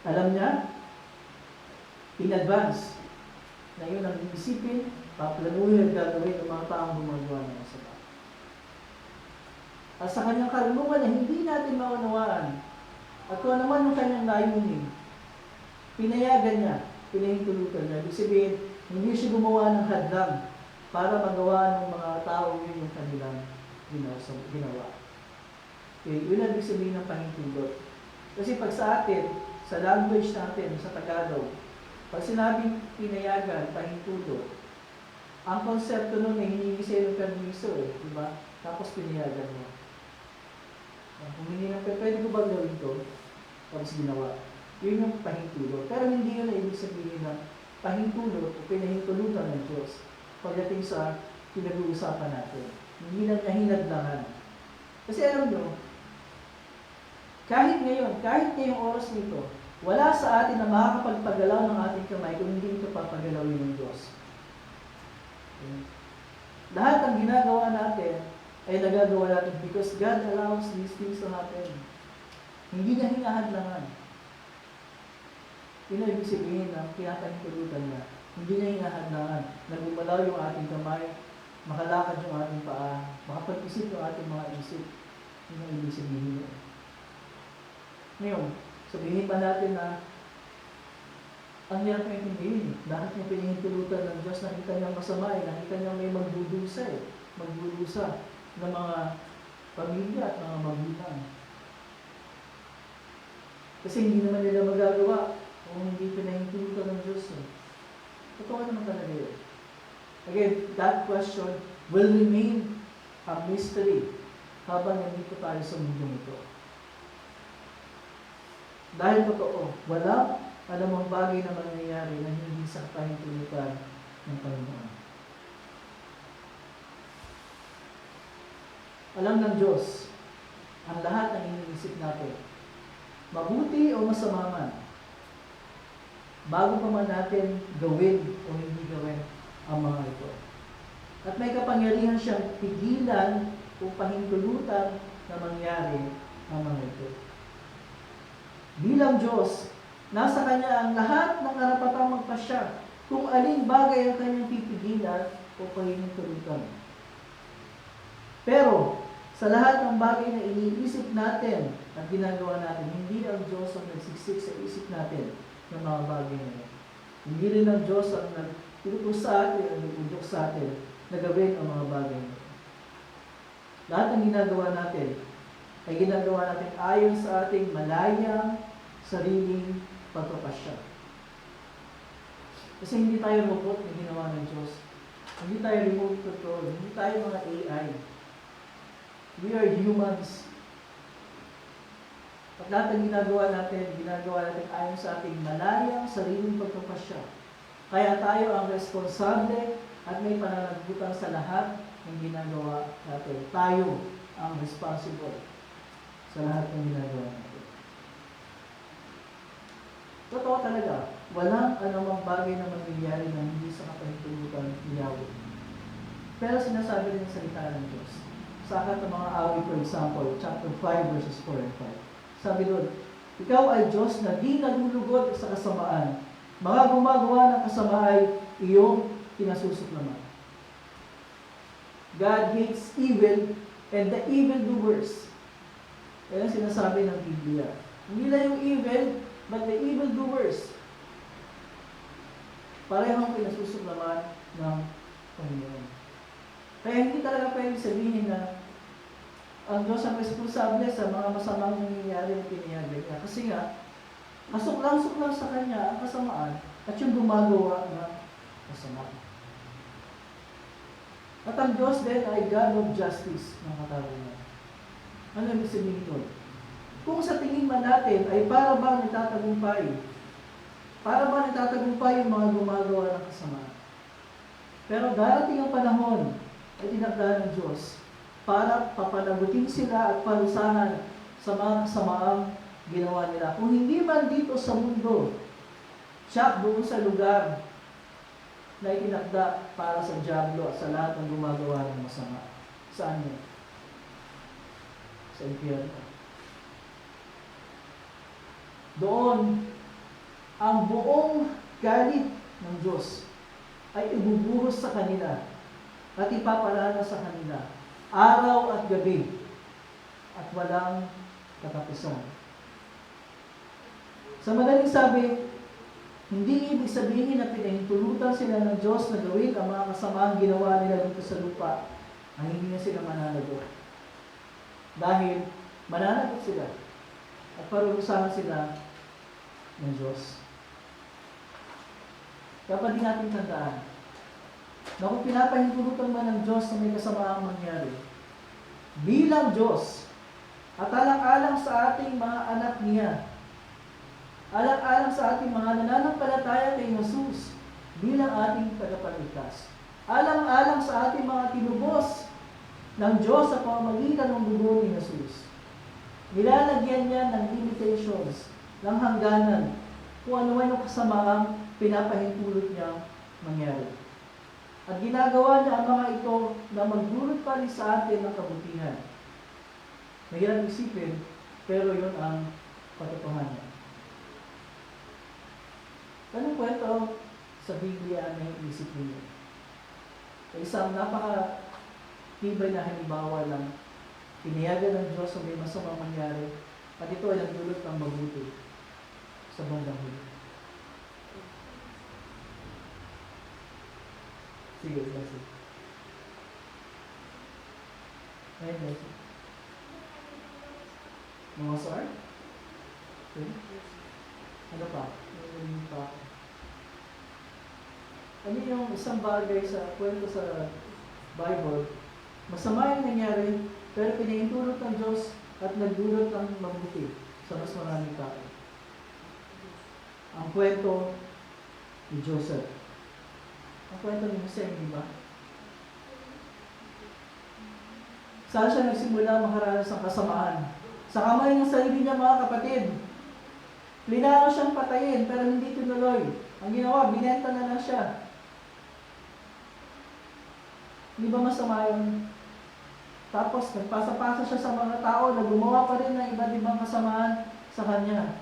Alam niya, in advance, na yun ang iisipin, paplanuhin at gagawin ng mga taong gumagawa ng masama. At sa kanyang karunungan na hindi natin maunawaan, at kung ano man yung kanyang layunin, pinayagan niya, pinahintulutan niya. Ibig sabihin, hindi siya gumawa ng hadlang para magawa ng mga tao yun yung kanilang ginawa. Okay, yun ang ibig sabihin ng pahintulot. Kasi pag sa atin, sa language natin, sa Tagalog, pag sinabing pinayagan, pahintulot, ang konsepto nun ay hiningi sa'yo ng permiso di ba? Tapos pinayagan mo. Kung hindi na, pwede ko ba gawin ito? Tapos ginawa. Yun yung pahintulot. Pero hindi yun na ibig sabihin na pahintulot o pinahintulutan ng Diyos pagdating sa pinag-uusapan natin. Hindi na niya hinadlangan. Kasi alam nyo, kahit ngayong oras nito, wala sa atin na makakapagpagalaw ng ating kamay kung hindi ito papagalawin ng Diyos. Okay. Lahat ng ginagawa natin ay nagagawa natin because God allows these things to happen. Hindi niya hinahadlangan. Yun ang ibig sabihin ng pinapahintulutan niya. Hindi niya hinahadlangan. Nagumalaw yung ating kamay, makalakad yung ating paa, makapag-isip yung ating mga isip. Yun ang ibig sabihin niya. Ngayon, sabihin pa natin na ang hirap na intindihin. Lahat yung pinahintulutan ng Diyos, nakita niyang masama nakita niyang may magdudusa ng mga pamilya at mga magulang. Kasi hindi naman nila magagawa kung hindi pinahintulutan ng Diyos. Totoo naman talaga yun. Again, that question will remain a mystery habang nandito tayo sa mundo nito. Dahil totoo, walang anumang bagay na mangyayari na hindi sa kahintulutan ng Panginoon. Alam ng Diyos ang lahat ng iniisip natin, mabuti o masama man, bago pa man natin gawin o hindi gawin ang mga ito. At may kapangyarihan siyang pigilan o pahintulutan na mangyari ang mga ito. Bilang Diyos, nasa Kanya ang lahat ng karapatang magpasya kung aling bagay ang Kanyang pipigilan o pahintulutan. Pero, sa lahat ng bagay na iniisip natin at ginagawa natin, hindi ang Diyos ang nagsiksik sa isip natin ng mga bagay na yan. Hindi rin ang Diyos ang nagtutos sa atin, ang nagudok sa atin na gawin ang mga bagay na yan. Lahat ng ginagawa natin ay ginagawa natin ayon sa ating malayang sariling pagpapasya. Kasi hindi tayo robot na ginawa ng Diyos. Hindi tayo remote control. Hindi tayo mga AI. We are humans. At lahat ng ginagawa natin ayon sa ating malayang sariling pagpapasya. Kaya tayo ang responsable at may pananagutan sa lahat ng ginagawa natin. Tayo ang responsible sa lahat ng ginagawa natin. Totoo talaga, walang anumang bagay na mangyayari na hindi sa kapahintulutan ni Yahweh. Pero sinasabi rin ng salita ng Diyos. Sa akat ng mga awit, for example, chapter 5, verses 4 and 5. Sabi doon, ikaw ay Diyos na di nalulugod sa kasamaan. Mga gumagawa ng kasama ay iyong kinasusuklaman. God hates evil and the evildoers. Yan ang sinasabi ng Biblia. Hindi lang yung evil, but the evildoers. Parehong kinasusuklaman ng Panginoon. Kaya hindi talaga pwede sabihin na ang Diyos ang responsable sa mga masamang nangyayari na pinayagan niya. Kasi nga, kasuklang-suklang sa Kanya ang kasamaan at yung gumagawa ng kasamaan. At ang Diyos din ay God of justice ng katarungan. Ano ibig sabihin ito? Kung sa tingin man natin ay para bang nagtatagumpay yung mga gumagawa ng kasamaan. Pero darating ang panahon ay tinakda ng Diyos para papanagutin sila at parusahan sa mga kasamaang ginawa nila. Kung hindi man dito sa mundo, siya doon sa lugar na itinakda para sa dyablo at sa lahat ng gumagawa ng masama. Saan yun? Sa impyerno. Doon, ang buong galit ng Diyos ay ibubuhos sa kanila at ipapalala sa kanila araw at gabi at walang katapusan. Sa madaling sabi, hindi ibig sabihin na pinahintulutan sila ng Diyos na gawin ang mga kasamaang ginawa nila dito sa lupa ang hindi na sila mananagot. Dahil mananagot sila at parurusahan sila ng Diyos. Dapat din natin tandaan na kung pinapahintulutan man ng Diyos na may kasamaang mangyari, bilang Diyos at alang-alang sa ating mga anak niya, alang-alang sa ating mga nananampalataya kay Jesus bilang ating tagapagligtas, alang-alang sa ating mga tinubos ng Diyos sa pamamagitan ng dugo ni Jesus, nilalagyan niya ng limitations, ng hangganan, kung ano man yung kasamaang pinapahintulot niyang mangyari. At ginagawa niya ang mga ito na magdulot pa rin sa atin ng kabutihan. Mahirap isipin, pero yun ang katotohanan. Anong kwento sa Biblia na iisip niyo? Isang napaka-tibay na halimbawa lang, pinayagan ng Diyos na may masamang mangyari, at ito ay nagdulot ng mabuti sa bandang huli. Sige, bless you. Ay, bless you. Mga sir? Okay. Ano pa? Ano pa? Ano yung isang bagay sa kwento sa Bible, masama yung nangyari, pero pinahintulot ng Diyos at nagdulot ng mabuti sa mas maraming tao. ang kwento ni Joseph. Ang kwento ni Jose, di ba? Saan siya nagsimula makaranas ng kasamaan? Sa kamay ng sarili niya, mga kapatid. Plinano siyang patayin, pero hindi tinuloy. Ang ginawa, binenta na lang siya. Hindi ba masama yun? Tapos, nagpasa-pasa siya sa mga tao na gumawa pa rin ng iba't ibang kasamaan sa kanya.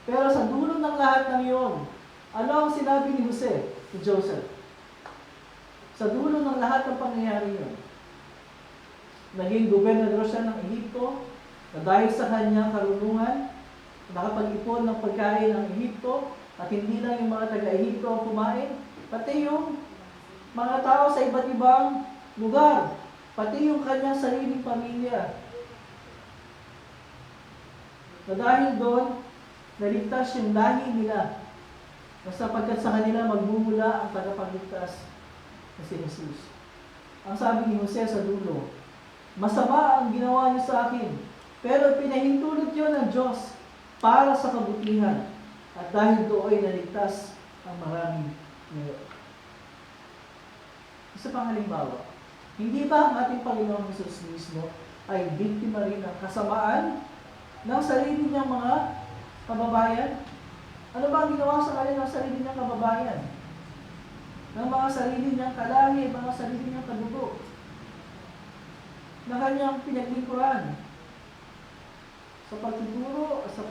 Pero sa dulo ng lahat ng iyon, ano ang sinabi ni Jose, ni Joseph? Sa dulo ng lahat ng pangyayari yun, naging gobernador siya ng Ehipto, na dahil sa kanyang karunungan, nakapag-ipon ng pagkain ng Ehipto, at hindi lang yung mga taga-Ehipto ang kumain, pati yung mga tao sa iba't ibang lugar, pati yung kanyang sariling pamilya. Na dahil doon, naligtas yung lahi nila, na sapagkat sa kanila magmumula ang tagapagligtas na si Jesus. Ang sabi ni Jose sa dulo, masama ang ginawa niyo sa akin, pero pinahintulot yun ng Diyos para sa kabutihan, at dahil doon naligtas ang maraming ngayon. Isa pang halimbawa, hindi ba ang ating Panginoong Jesus mismo ay biktima rin ng kasamaan ng sarili niyang mga kababayan? Ano ba ang ginawa sa kanila ng sarili niyang kababayan? Ng mga sarili niyang kalahi, mga sarili niyang kadugo, na kanyang pinaglingkuran sa pagtuturo, sa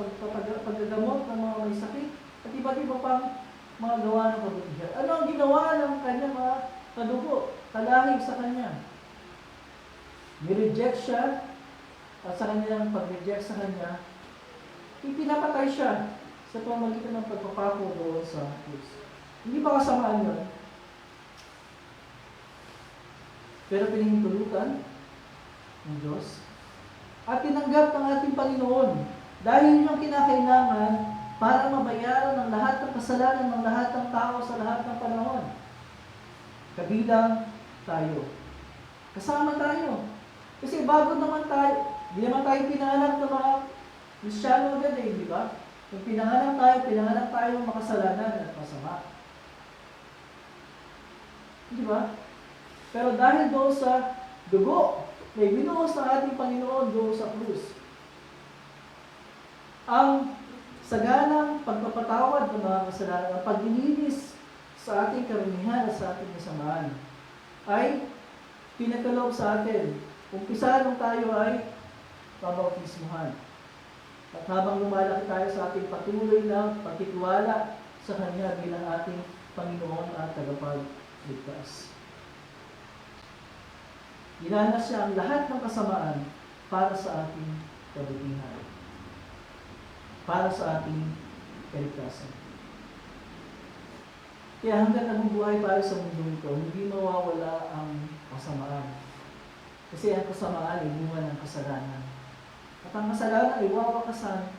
paggagamot ng mga may sakit, at iba't iba pang mga gawa ng kabutihan. Ano ang ginawa ng kanyang mga kadugo, kalahi sa kanya? Ni-reject siya, at sa kanyang pag-reject sa kanya, ipinapatay siya sa pamagitan ng pagpapako doon sa krus. Hindi ba kasamaan yun? Pero pinahintulutan ng Diyos at tinanggap ng ating Panginoon dahil yun ang kinakailangan para mabayaran ng lahat ng kasalanan ng lahat ng tao sa lahat ng panahon. Kabilang tayo. Kasama tayo. Kasi bago naman tayo, hindi naman tayo pinanganak ng mga Kristiyano agad di ba? Kung pinanganak tayo ng makasalanan at masama. Di ba? Pero dahil doon sa dugo, may binuhos ng ating Panginoon doon sa krus, ang saganang pagpapatawad ng mga kasalanan, ang paglilinis sa ating karamihan at sa ating kasamaan, ay pinagkaloob sa atin. Umpisa nung tayo ay babautismuhan. At habang lumalaki tayo sa ating patuloy na pagtitiwala sa Kanya bilang ating Panginoon at tagapagligtas. Dinanas siya ang lahat ng kasamaan para sa ating kabutihan, para sa ating kaligtasan. Kaya hanggang nabubuhay tayo sa mundo ito, hindi mawawala ang kasamaan. Kasi ang kasamaan ay bunga ng kasalanan. At ang kasalanan ay wawakasan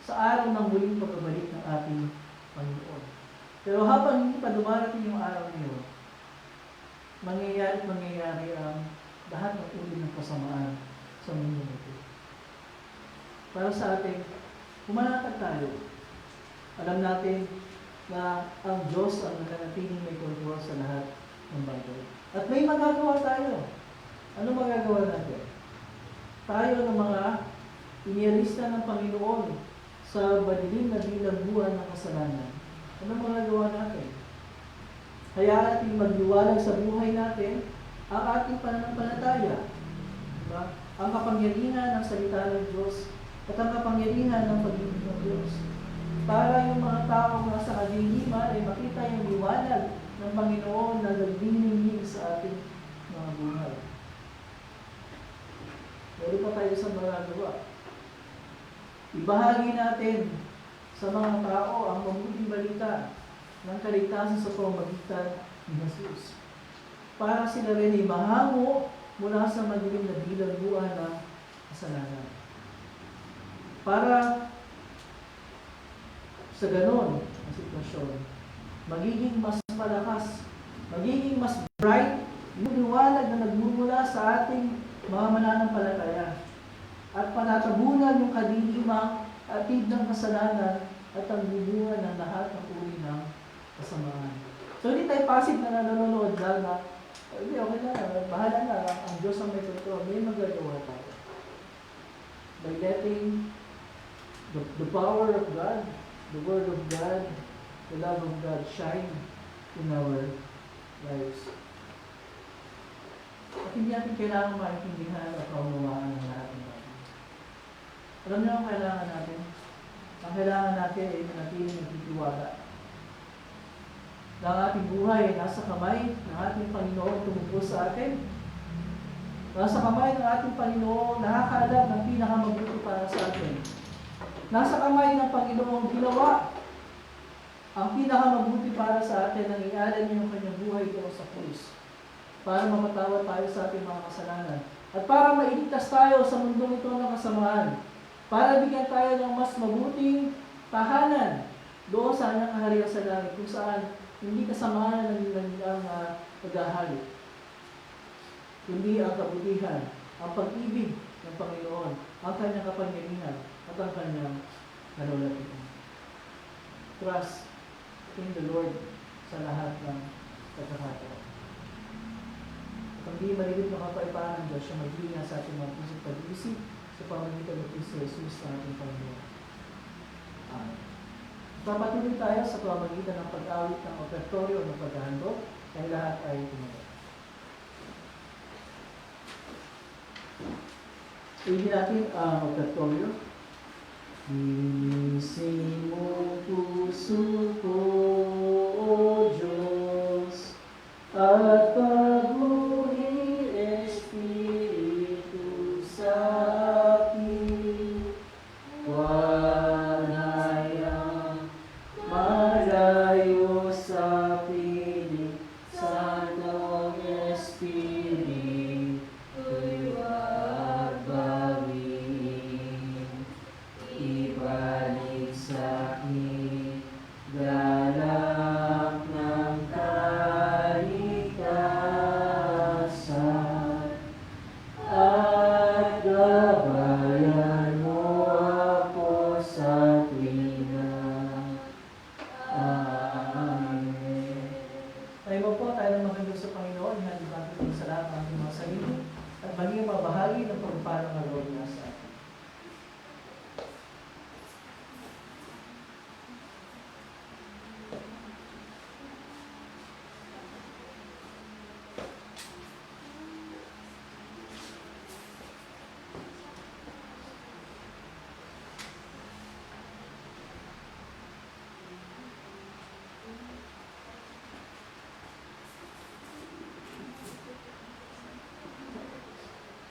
sa araw ng muling pagbabalik ng ating Panginoon. Pero habang hindi pa dumarating yung araw niyo, mangyayari ang lahat ng uri ng kasamaan sa mundo ito. Para sa atin, pumanatag tayo. Alam natin na ang Diyos ang nananatiling may kontrol sa lahat ng bagay. At may magagawa tayo. Ano magagawa natin? Tayo ng mga inialista ng Panginoon sa madilim na bilangguan ng kasalanan. Ano magagawa natin? Kaya ating magliwanag sa buhay natin ang ating pananampalataya. Diba? Ang kapangyarihan ng salita ng Diyos at ang kapangyarihan ng pag-ibig ng Diyos. Para yung mga taong nasa kadiliman ay makita yung liwanag ng Panginoon na nagdiningin sa ating mga buhay. Meron pa tayo sa magagawa. Ibahagi natin sa mga tao ang mabuting balita ng kaligtasan sa pamamagitan ni Jesus. Para sila rin ay mahango mula sa madilim na bilangguan ng kasalanan. Para sa ganon ang sitwasyon, magiging mas malakas, magiging mas bright, yung liwanag na nagmumula sa ating mga mananampalataya at panatabunan yung kadilimang atid ng kasalanan at ang bubunga ng lahat ng uri ng kasamaan. So hindi tayo passive na nanonood lang na, hindi, okay na, bahala na, ang Diyos ang may kontrol, may magagawa tayo. By letting the power of God, the Word of God, the love of God shine in our lives. At hindi natin kailangan maintindihan at paunawaan ng lahat ng natin. Alam niyo ang kailangan natin? Ang kailangan natin ay manatiling nagtitiwala na ang ating buhay ay nasa kamay ng ating Panginoon tumungkol sa atin. Nasa kamay ng ating Panginoon, nakakaalam ng pinakamabuti para sa atin. Nasa kamay ng Panginoon ginawa ang pinakamabuti para sa atin nang ialay niya ang kanyang buhay doon sa krus para mamatawad tayo sa ating mga kasalanan at para mailigtas tayo sa mundong ito ng kasamaan, para bigyan tayo ng mas mabuting tahanan doon sa kanyang kaharian sa langit kung saan hindi kasamaan ang paghahari, kundi ang kabutihan, ang pag-ibig ng Panginoon, ang kanyang kapangyarihan at ang kanyang kalulatian. Trust in the Lord sa lahat ng pagkakataon. At hindi maligid na kapayapaan ng Diyos siya maglinga sa ating mga pusong pag-iisip sa pamamagitan ng Kristo Jesus na ating Panginoon. Amen. Papatuloy tayo sa pamamagitan ng pag-awit ng ofertoryo o ng paghahandog ay lahat ay tumuloy. Tingin natin ang ofertoryo. Ising mo puso ko, O Diyos, at pagmuli Espiritu sa akin. Huwag hayang malayo sa piling, Santong Espiritu, huwag bawin. Ibalik sa akin galak ng kaligtasan at gabayan mo ako sa tuwina. Amen. Tayo mo po, tayo ng magandang sa Panginoon, hindi natin sa lahat ng ating mga sarili at maging mabahagi ng pagpapalang ng Lord niya sa atin.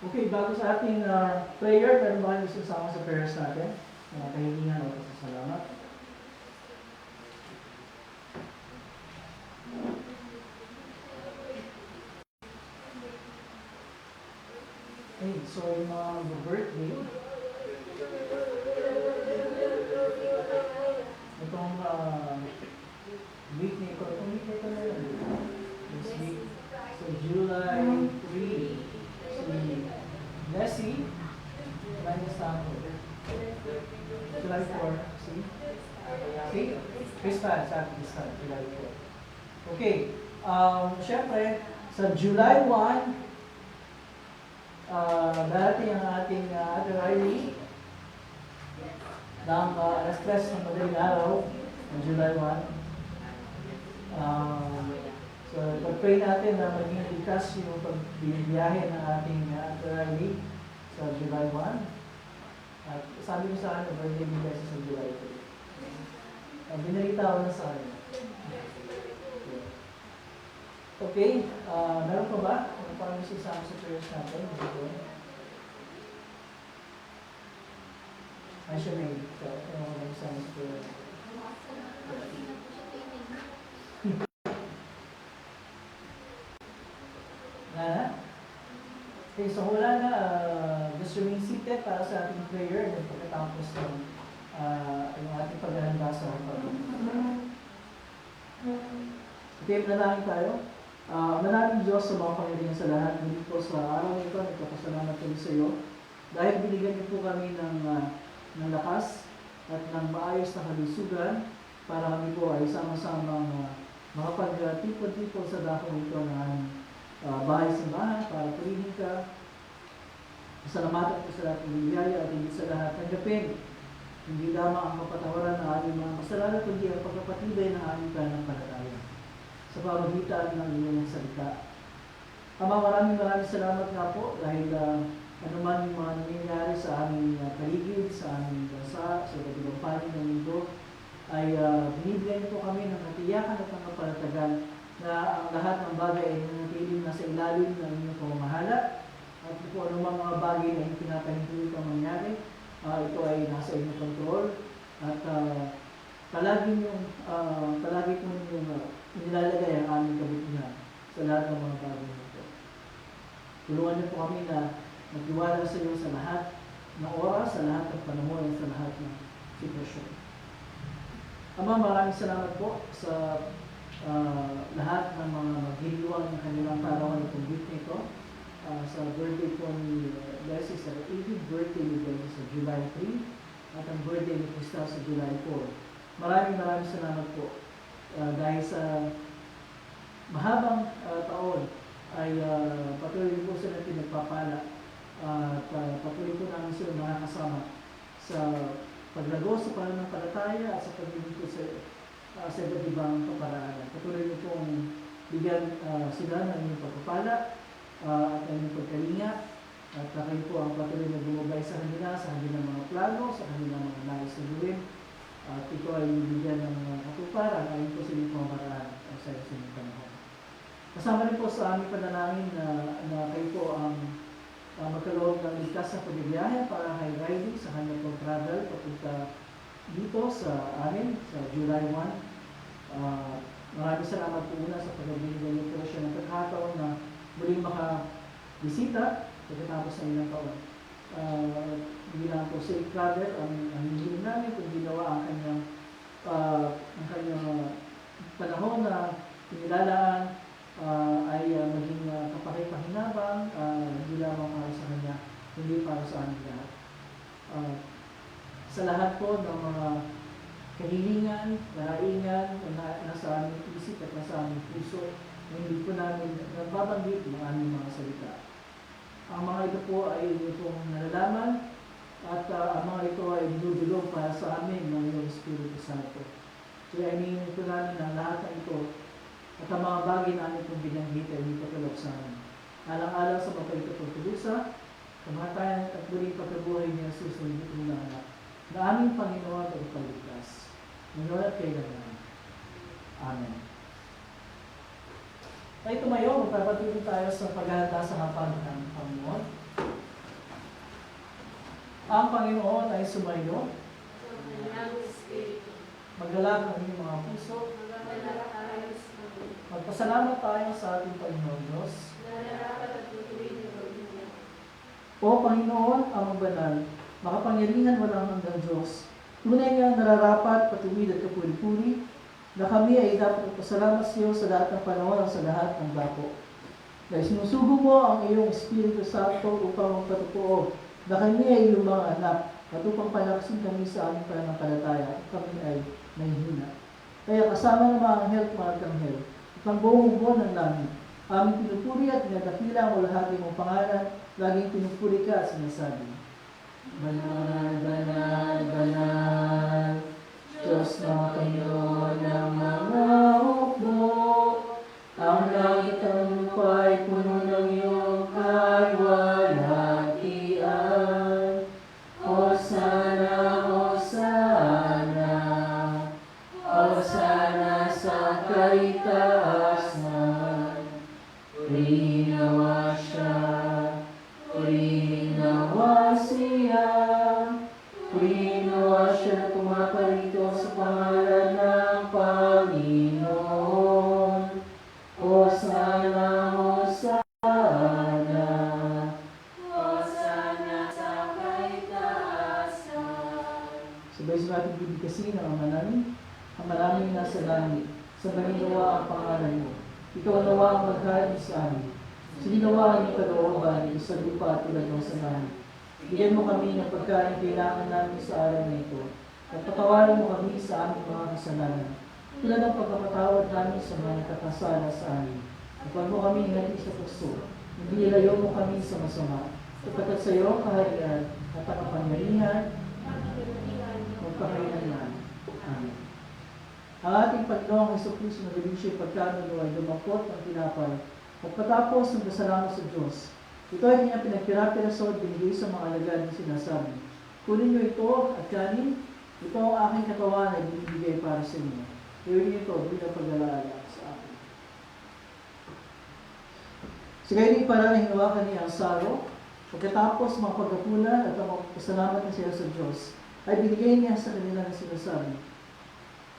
Okay, bago sa ating prayer, meron ba kayo gusto sama sa prayers natin? Mga kahilingan o pasasalamat. Okay, so yung mga birthday, itong week na ito na yun. This week, so July 3, si Nessie, minus Stanford. July 4, see? Kristan, sabi Kristan, July 4. Okay, syempre, sa July 1, darating ang ating Ate Riley ng alas 3 ng madaling araw, ng July 1. So, pag-pray natin na maging ligtas yung pagbibiyahe ng ating Ate Riley sa July 1. At sabi ko sa akin, birthday niya sa July 2. Binalita ko na sa akin. Okay, meron pa ba? Ano pa kami sisama sa prayers natin? Ay, siya may ito. Ano kami sisama sa prayers natin? Okay, so wala na, just remain seated para sa ating prayer at pagkatapos ng yung ating paghahanda sa pag-ibig. Okay, manalangin tayo. Manalangin Diyos sa mga Panginoon sa lahat. Ngunit po sa araw na ito, nagpapasalamat kami sa iyo dahil binigyan niyo po kami ng lakas at ng maayos na kalusugan para kami po ay sama-samang makapag-tipon-tipon sa dakong ito ng bahay-simbahan para purihin ka. Pasalamatan ko sa lahat ng biyaya at higit sa lahat tanggapin hindi lamang ang kapatawaran ng aming mga kasalanan kundi ang pagkapatibay ng aming pananampalataya sa pamagitan ng iyong salita. Ama, maraming salamat nga po dahil anuman yung mga nangyayari sa aming paligid, sa aming bansa, sa iba't panig ng mundo, ay binibigyan po kami ng katiyakan at ng kapanatagan na ang lahat ng bagay ay nanatiling nasa ilalim ng inyong pamamahala at kung anumang mga bagay na hindi pinapahintulot ang mangyari, ito ay nasa inyong kontrol at palagi po ninyong inilalagay ang aming kabutihan sa lahat ng mga bagay nito. Tulungan niyo po kami na magtiwala sa iyo sa lahat ng oras, sa lahat ng panahon at sa lahat ng sitwasyon. Ama, maraming salamat po sa lahat ng mga maghiliwang ng kanilang parawan itong week nito. Sa birthday po ni Bessie, sa 18th birthday ni Bessie sa July 3 at ang birthday ni Crystal sa July 4. Maraming salamat po dahil sa mahabang taon ay patuloy po sila pinagpapala at patuloy po namin sila makakasama sa paglago sa pananampalataya at sa paglilingkod sa iba't ibang kaparaanan. Patuloy niyo pong bigyan sila ng inyong pagpapala at inyong pagkalinga at kayo po ang patuloy na bumabay sa kanilang mga plano, sa kanilang mga nais na gawin. At ito ay bibigyan ng katuparan ayon po sa inyong pamamaraan sa inyong panahon. Kasama rin po sa aming panalangin na kayo po ang magkaroon ng ligtas na pagbibiyahe para kay Riley sa kanyang pag-travel papunta dito sa amin sa July 1. Maraming salamat po una sa pagbibigyan niyo po siya ng pagkakataon na muling makabisita pagkatapos ng ilang taon. Hindi lang po safe travel ang hinihiling namin kung ginawa ang kanyang panahon na pinilalaan ay maging kapakinabangan hindi lamang para sa kanya, hindi para sa amin lahat. Sa lahat po ng mga kahilingan, naraingan na nasa aming isip at nasa aming puso, hindi po namin nababanggit ng aming mga salita. Ang mga ito po ay inyo pong nalalaman at ang mga ito ay dinudulog para sa amin ng iyong Espiritu Santo. Kaya iniingat po namin ang lahat ng ito at ang mga bagay na aming pong binanggit ay hindi patulog sa amin. Alang-alang sa mapalito pagtulusa, kamatayan at muling pagkabuhay ni Jesus na hindi pong anak na aming Panginoon at ipagligtas. Ngayon at kailangan. Amen. Tayo tumayo, magpapatuloy tayo sa paghahanda sa hapag ng Panginoon. Ang Panginoon ay sumayo. Maglalak ang inyong mga puso. Magpasalamat tayo sa ating Panginoon Diyos. O Panginoon, ang banal, makapangyarihan walang hanggang Diyos, tunay nga nararapat, patuwid at kapuri-puri, na kami ay dapat magpasalamat sa iyo sa lahat ng panahon at sa lahat ng dako. Dahil sinusugo mo ang iyong Espiritu Santo upang magpatutuo na kami ay iyong mga anak at upang palaksin kami sa aming pananampalataya at kami ay nahihina. Kaya kasama ng mga anghel at mga arkanghel at ang buong buwan ng langit, aming pinupuri at pinadakila ang walahati mong pangalan, laging pinupuri ka at sinasabi, Banal, banal, banal, Diyos na kayo ng mga hukbo, ang langit at lupa ay puno ng iyong kalwalhatian. Hosana, Hosana, Hosana sa kaitaasan. Purinawa siya, purinawa siya, purinawa siya na tumaparito sa pangalan ng Panginoon. Hosana, Hosana, Hosana sa kaitaasan. Sabay sa ating bibigkasin ang Ama namin, ang maraming nasa langit, sabayin nawa ang pangalan mo. Ikaw nawa ang maghain sa amin. Sininawa ang kalooban sa lupa tulad ng sa langit. Bigyan mo kami ng pagkain kailangan namin sa araw na ito. at patawarin mo kami sa aming mga kasalanan, tulad ng pagkapatawad namin sa mga nakakasala sa amin. Huwag mo kami hinati sa puso, hindi ilayo mo kami sa masama, sapagkat sa iyo ang kaharian at ang kapangyarihan, magpakailanman. Amen. Ang ating Panginoong Jesucristo na delisyo'y pagkanulo ay lumapot ng tinapay at patapos ng kasalanan sa Diyos. Ito ay kanyang pinagpira-piraso at binigay sa mga alagad na sinasabi, kunin niyo ito at kanin, ito ang aking katawan ay binibigay para sa inyo. Gawin niyo ito bilang pag-alala sa akin. Sa gayon para hinawakan niya ang saro, pagkatapos mga pagkapunan at ang pasalamat na siya sa Diyos, ay binigay niya sa kanila na sinasabi,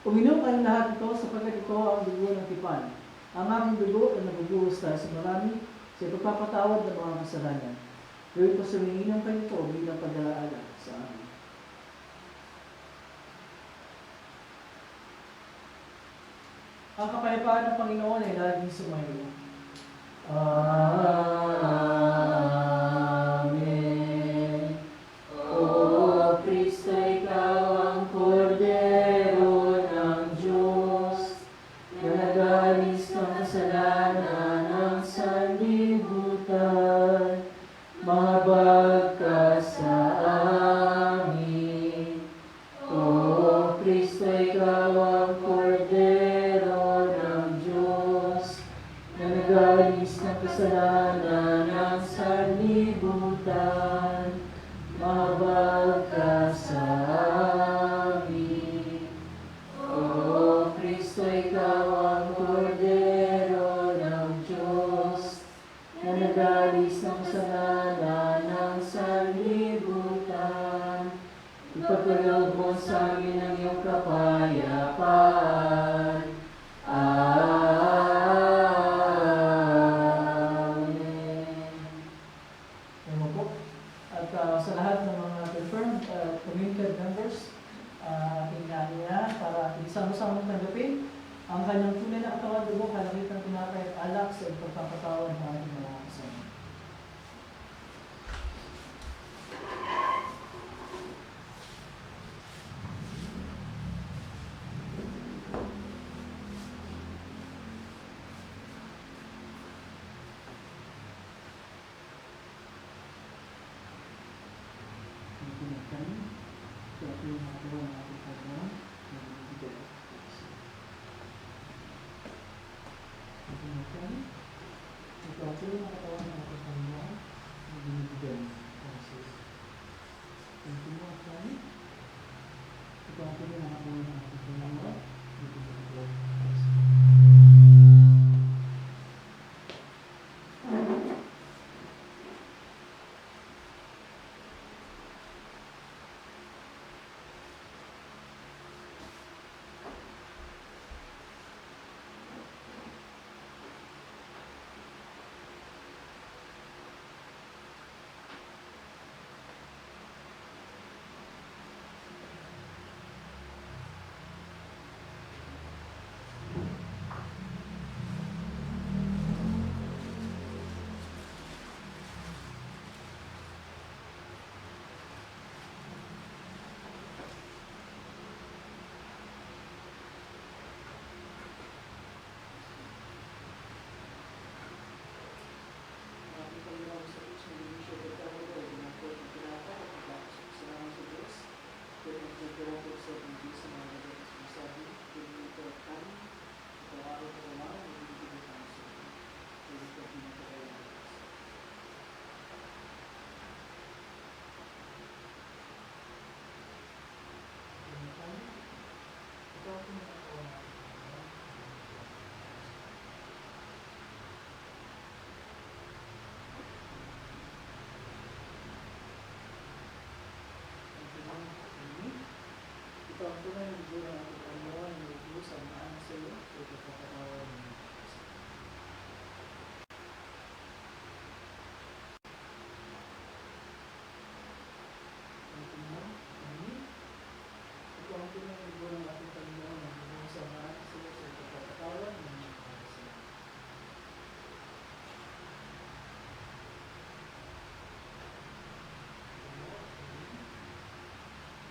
uminom kayong lahat ito sapagkat ito ang dugo ng tipan. Ang aking dugo na nabubuhos tayo sa marami sa ipagpapatawad ng mga kasalanan. Gawin ko sa minginang kayo ito bilang pag-alala sa amin. Ang kapayapaan ng Panginoon ay laging sumayo. Amen. O Kristo, ikaw ang kordero ng Diyos, na nag-alis ng kasalanan ng sanlibutan, mahabag ka sa amin. O Kristo, ikaw ang kordero ng Diyos, na nag-alis ng kasalanan ng sanlibutan, mahabag ka sa amin. O Kristo, ikaw ang kordero ng Diyos, na nag-alis ng kasalanan ng sanlibutan, ipagkaloob mo sa amin ang iyong kapayapaan. Amen. Yan mo po. At sa lahat ng mga confirmed communicant members, ating naniya para ating sama-samang tanggapin ang kanyang tunay na katawan, dugo, kalamitan, tinapay at alak sa ipagpapatawad ng ating mga kasama. Ito ang tunay na dugo ng ating Panginoon na nabubuhos sa mga sa iyo sa ipagpapatawad ng mga kasalanan. Ito ang tunay na dugo ng ating Panginoon na nabubuhos sa mga sa iyo sa ipagpapatawad ng mga kasalanan.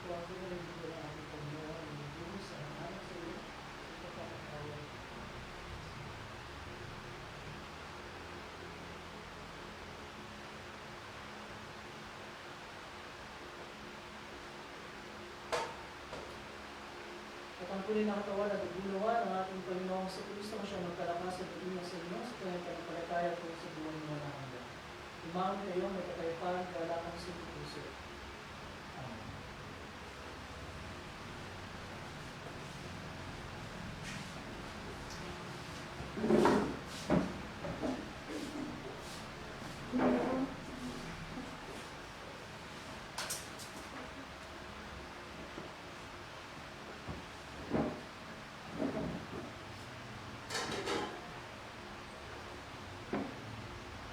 Ito ang tunay na dugo ng ating Panginoon tangkulin na katawan at igulawan ng ating Panginoong sa Kristo na siya magkalakas at itinga sa inyo sa kanyang panampalataya kung sa buwan mo na hanggang. Umangon kayo, may kataypan, galakan sa puso. Amen.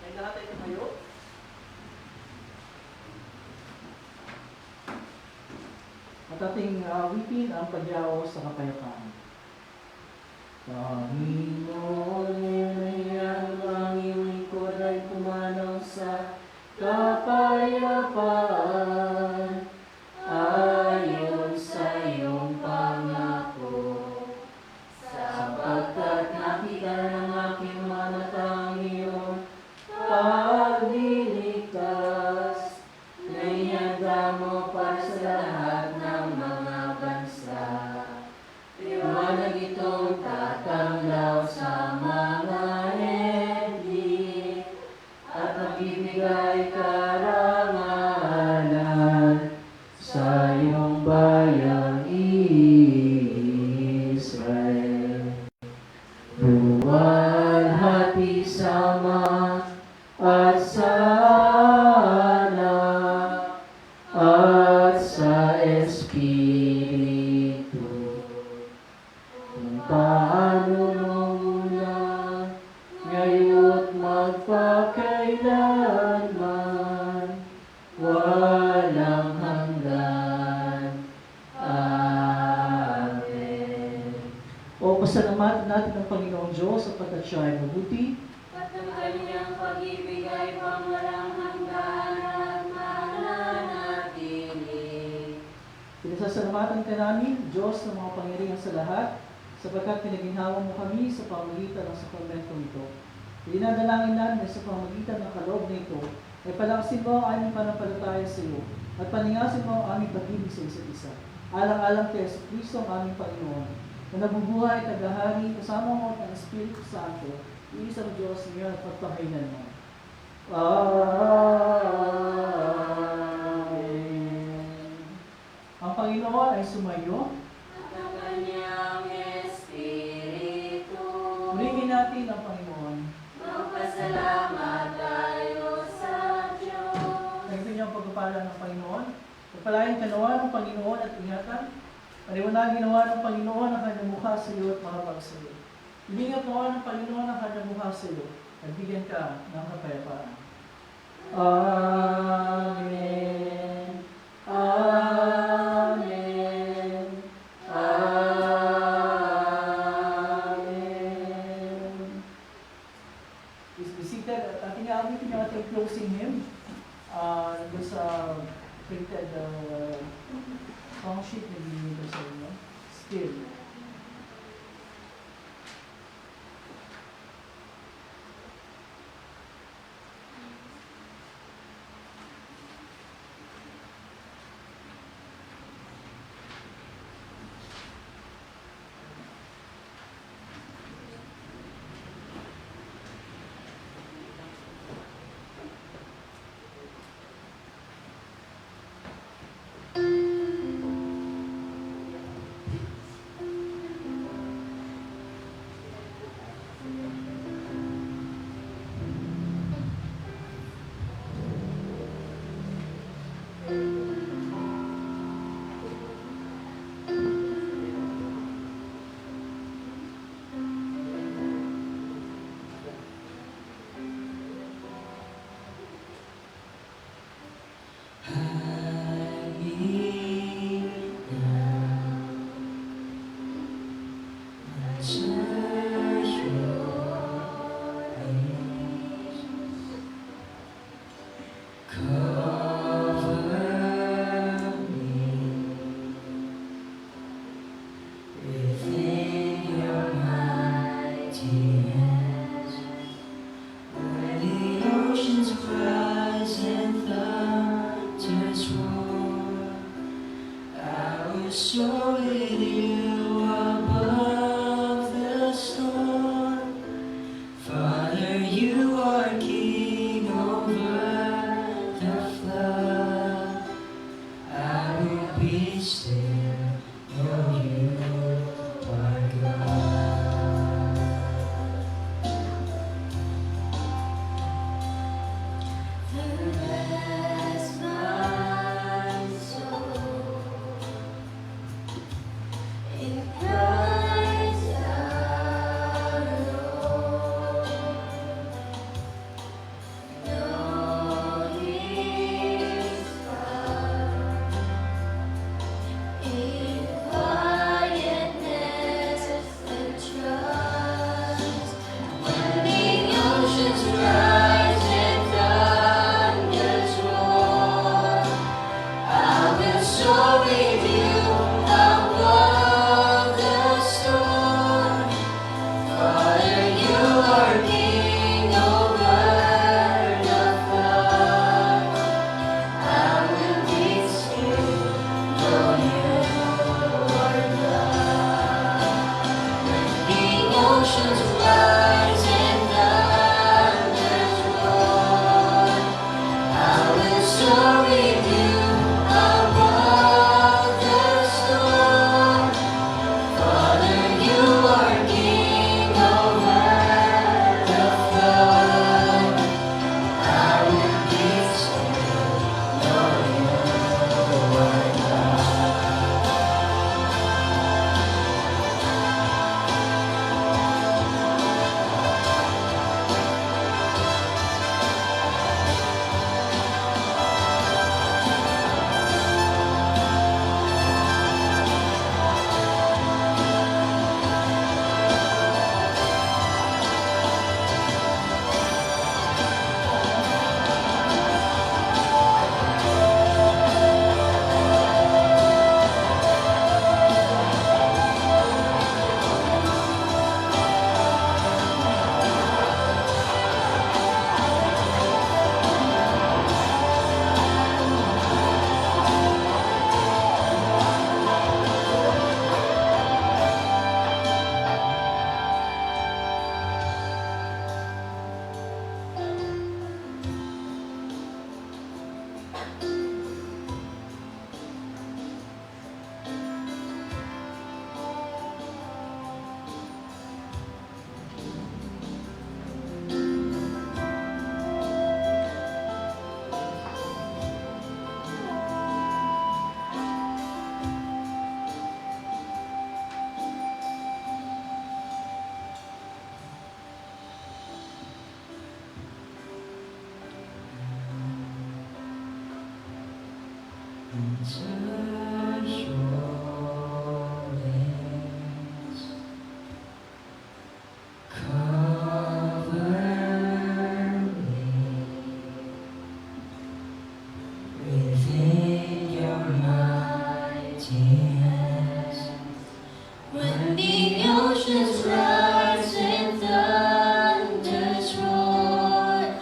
Ay lahat ay tumayo. At ating awitin ang pagyaw sa kapayapaan. Panginoon, ngayon ang iyong lingkod ay pumanaw sa kapayapaan ayon sa iyong pangako. Sapagkat nakita ng aking mga mata ang iyong pagliligtas na ihanda mo para sa lahat ng mga bansa. Liwanag itong tatanglaw sa mga hendik at magbibigay karangalan sa iyong bayang Israel. Luwalhati sa Ama at sa Anak at sa Espiritu. Kung paano nung una, ngayon magpakailanman, walang hanggan. Amen. O pasalamatan natin ang Panginoong Diyos sapagkat siya ay mabuti. At ang kanyang pag-ibig ay pangwalang hanggan at mananatili. Pinasasalamatan ka namin, Diyos ng mga pangyarihan sa lahat, sapagkat pinaginhawa mo kami sa pamamagitan ng sakramentong ito. Dinadalangin namin sa pamamagitan ng kaloob na ito, ay palakasin mo ang aming panampalataya sa iyo, at paningasin mo ang aming pag-ibig sa isa't isa. Alang-alang kay Yesu Kristo ang aming Panginoon, na nabubuhay at naghahari kasama mo at ng Espiritu Santo, iisang Diyos ngayon at pagpakailanman. Amen. Ang Panginoon ay sumayo. At ang kanyang Espiritu. Purihin natin ang Panginoon. Magpasalamat tayo sa Diyos. Sa ito niyang pagpapala ng Panginoon. Pagpalain ka nawa ng Panginoon at ingatan. Paliwanagin nawa ng Panginoon ang kanyang mukha sa iyo at makapag sa iyo. Ibingat nawa ng Panginoon ang kanyang mukha sa iyo at bigyan ka ng kapayapaan. Amen. Amen. Amen. Please be seated at ating awitin yung ating closing hymn. Doon sa printed song sheet na binigay ko sa inyo. Still. So with you and touch your lips. Cover me within your mighty hands. When the oceans rise and thunders roar,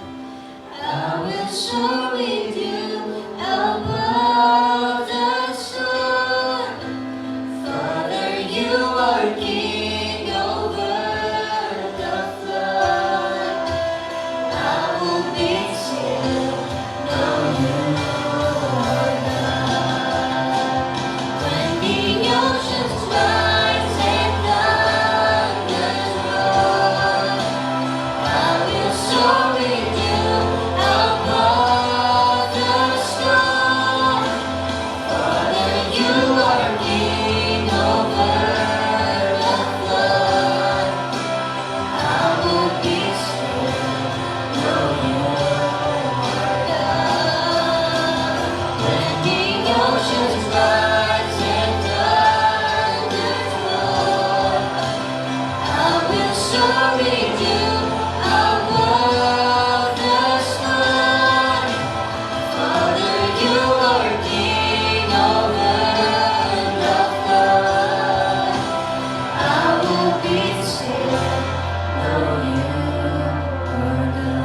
I will soar with you above the storm. Father, you are king over the flood. I will be still, know you are God. When the oceans rise and thunders roar, I will soar with you above the storm. Father, you are king over the flood. I will be still, know you are God. When the oceans rise and thunders roar, I will soar with you above the storm. Father, you are king over the flood. I will be still, know you are God.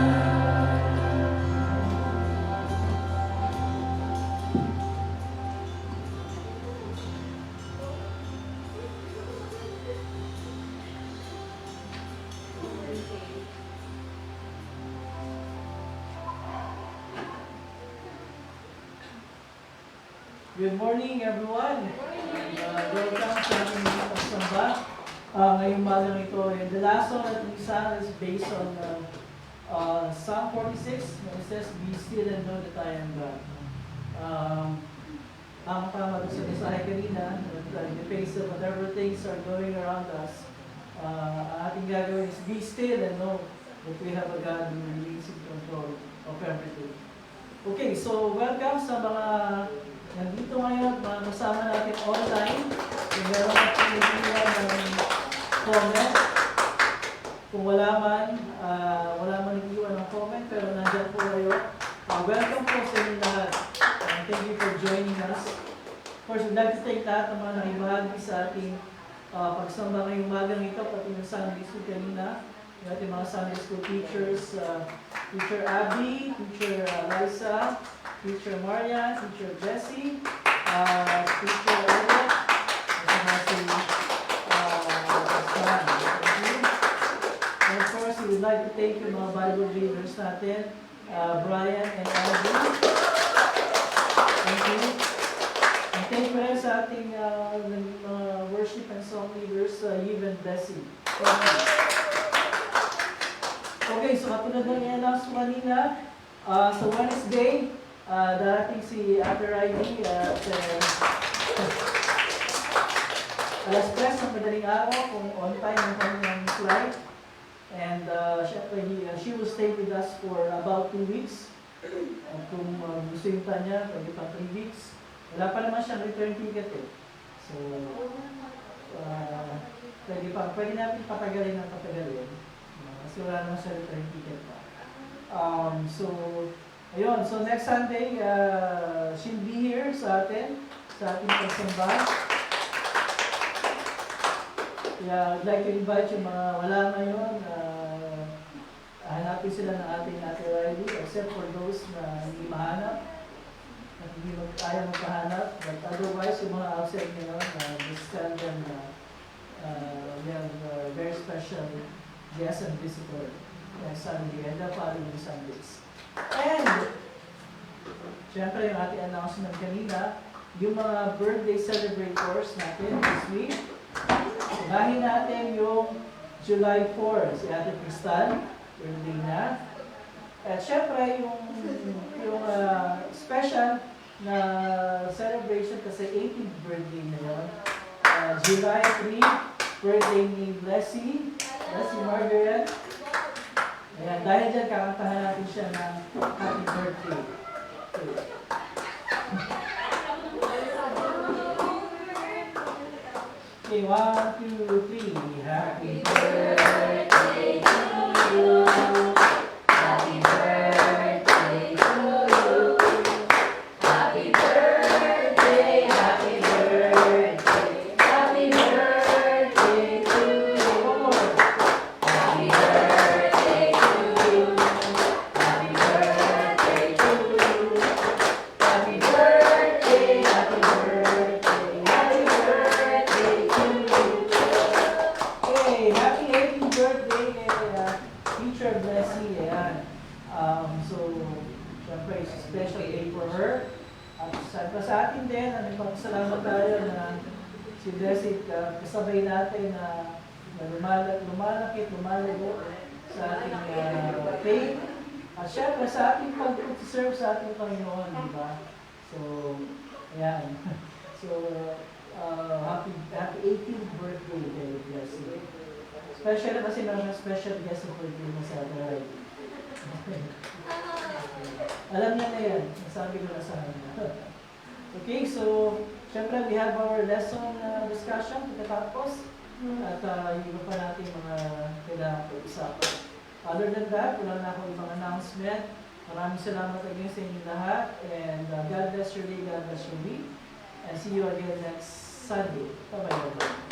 Good morning, everyone. Welcome sa ating pagsamba. Ngayong magang ito, and the last song that we sang is based on Psalm 46, where it says, "Be still and know that I am God." Tama doon sa mensahe kanina, that in the face of whatever things are going around us, ang ating gagawin is be still and know that we have a God who is in control of everything. Okay, so welcome sa mga nandito ngayon, mga kasama natin online. Kung meron ka pinilihan ng comment, kung wala man nag-iwan ng comment, pero nandyan po kayo. Welcome po sa inyo lahat. Thank you for joining us. Of course, we'd like to thank lahat ng mga nakibahagi sa ating pagsamba ngayong umagang ito, pati yung Sunday School kanina. Yung ating mga Sunday School teachers, Teacher Abby, Teacher Liza, Teacher Marian, Teacher Jessie, Teacher Edith, at saka si Pastor. And of course, we would like to thank yung mga Bible readers natin, Brian and Andrew. Thank you. And thank you rin sa ating worship and song leaders, Yves and Bessie. Okay, so katulad ng i-announce ko kanina, sa Wednesday, darating si Ate Riley at alas 3 ng madaling araw kung on time ang kanyang flight. And syempre, she will stay with us for about 2 weeks. At kung gusto yung kanya, pwede pa 3 weeks. Wala pa naman siyang return ticket eh. So, pwede natin patagalin ng patagalin. Kasi wala naman siya return ticket pa. So, ayun. So, next Sunday, she'll be here sa atin, sa ating pagsamba. Kaya, I'd like to invite yung mga wala ngayon, hanapin sila ng ating Ate Riley, except for those na hindi mahanap, na hindi ayaw magpahanap. But otherwise, yung mga outside ngayon, just tell them we have a very special guest and visitor next Sunday and the following Sundays. And, syempre yung ating announcement kanina, yung mga birthday celebrators natin this week, unahin natin yung July 4, si Ate Cristal, birthday na. At syempre, yung special na celebration kasi 18th birthday na yun. July 3, birthday ni Leslie Margaret. Ayan, dahil dyan, kakantahan natin siya ng happy birthday. Okay. Okay, 1, 2, 3. Happy birthday to you. Happy birthday to you. Happy birthday, happy birthday, happy birthday to you. One more. Happy birthday to you. Happy birthday to you. Happy birthday, happy birthday, happy birthday to you. Okay, happy 18th birthday kay Teacher Blessy. Ayan. So, syempre, it's a special day for her. At sa atin din, nagpapasalamat tayo na si Blessy kasabay natin na lumalakit, lumalago sa ating faith. At syempre, sa ating pag-serve sa ating Panginoon, di ba? So, ayan. So, happy 18th birthday kay Blessy. Special kasi may special guest sa birthday mo sa atin. Alam niya na yan. Nasabi ko na sa kanya. Okay, so, syempre we have our lesson discussion pagkatapos. At yung iba pa natin mga kailangan pag-usapan. Other than that, wala na akong ibang announcement. Maraming salamat again sa inyo lahat. And God bless your day, God bless your week. And see you again next Sunday. Bye-bye.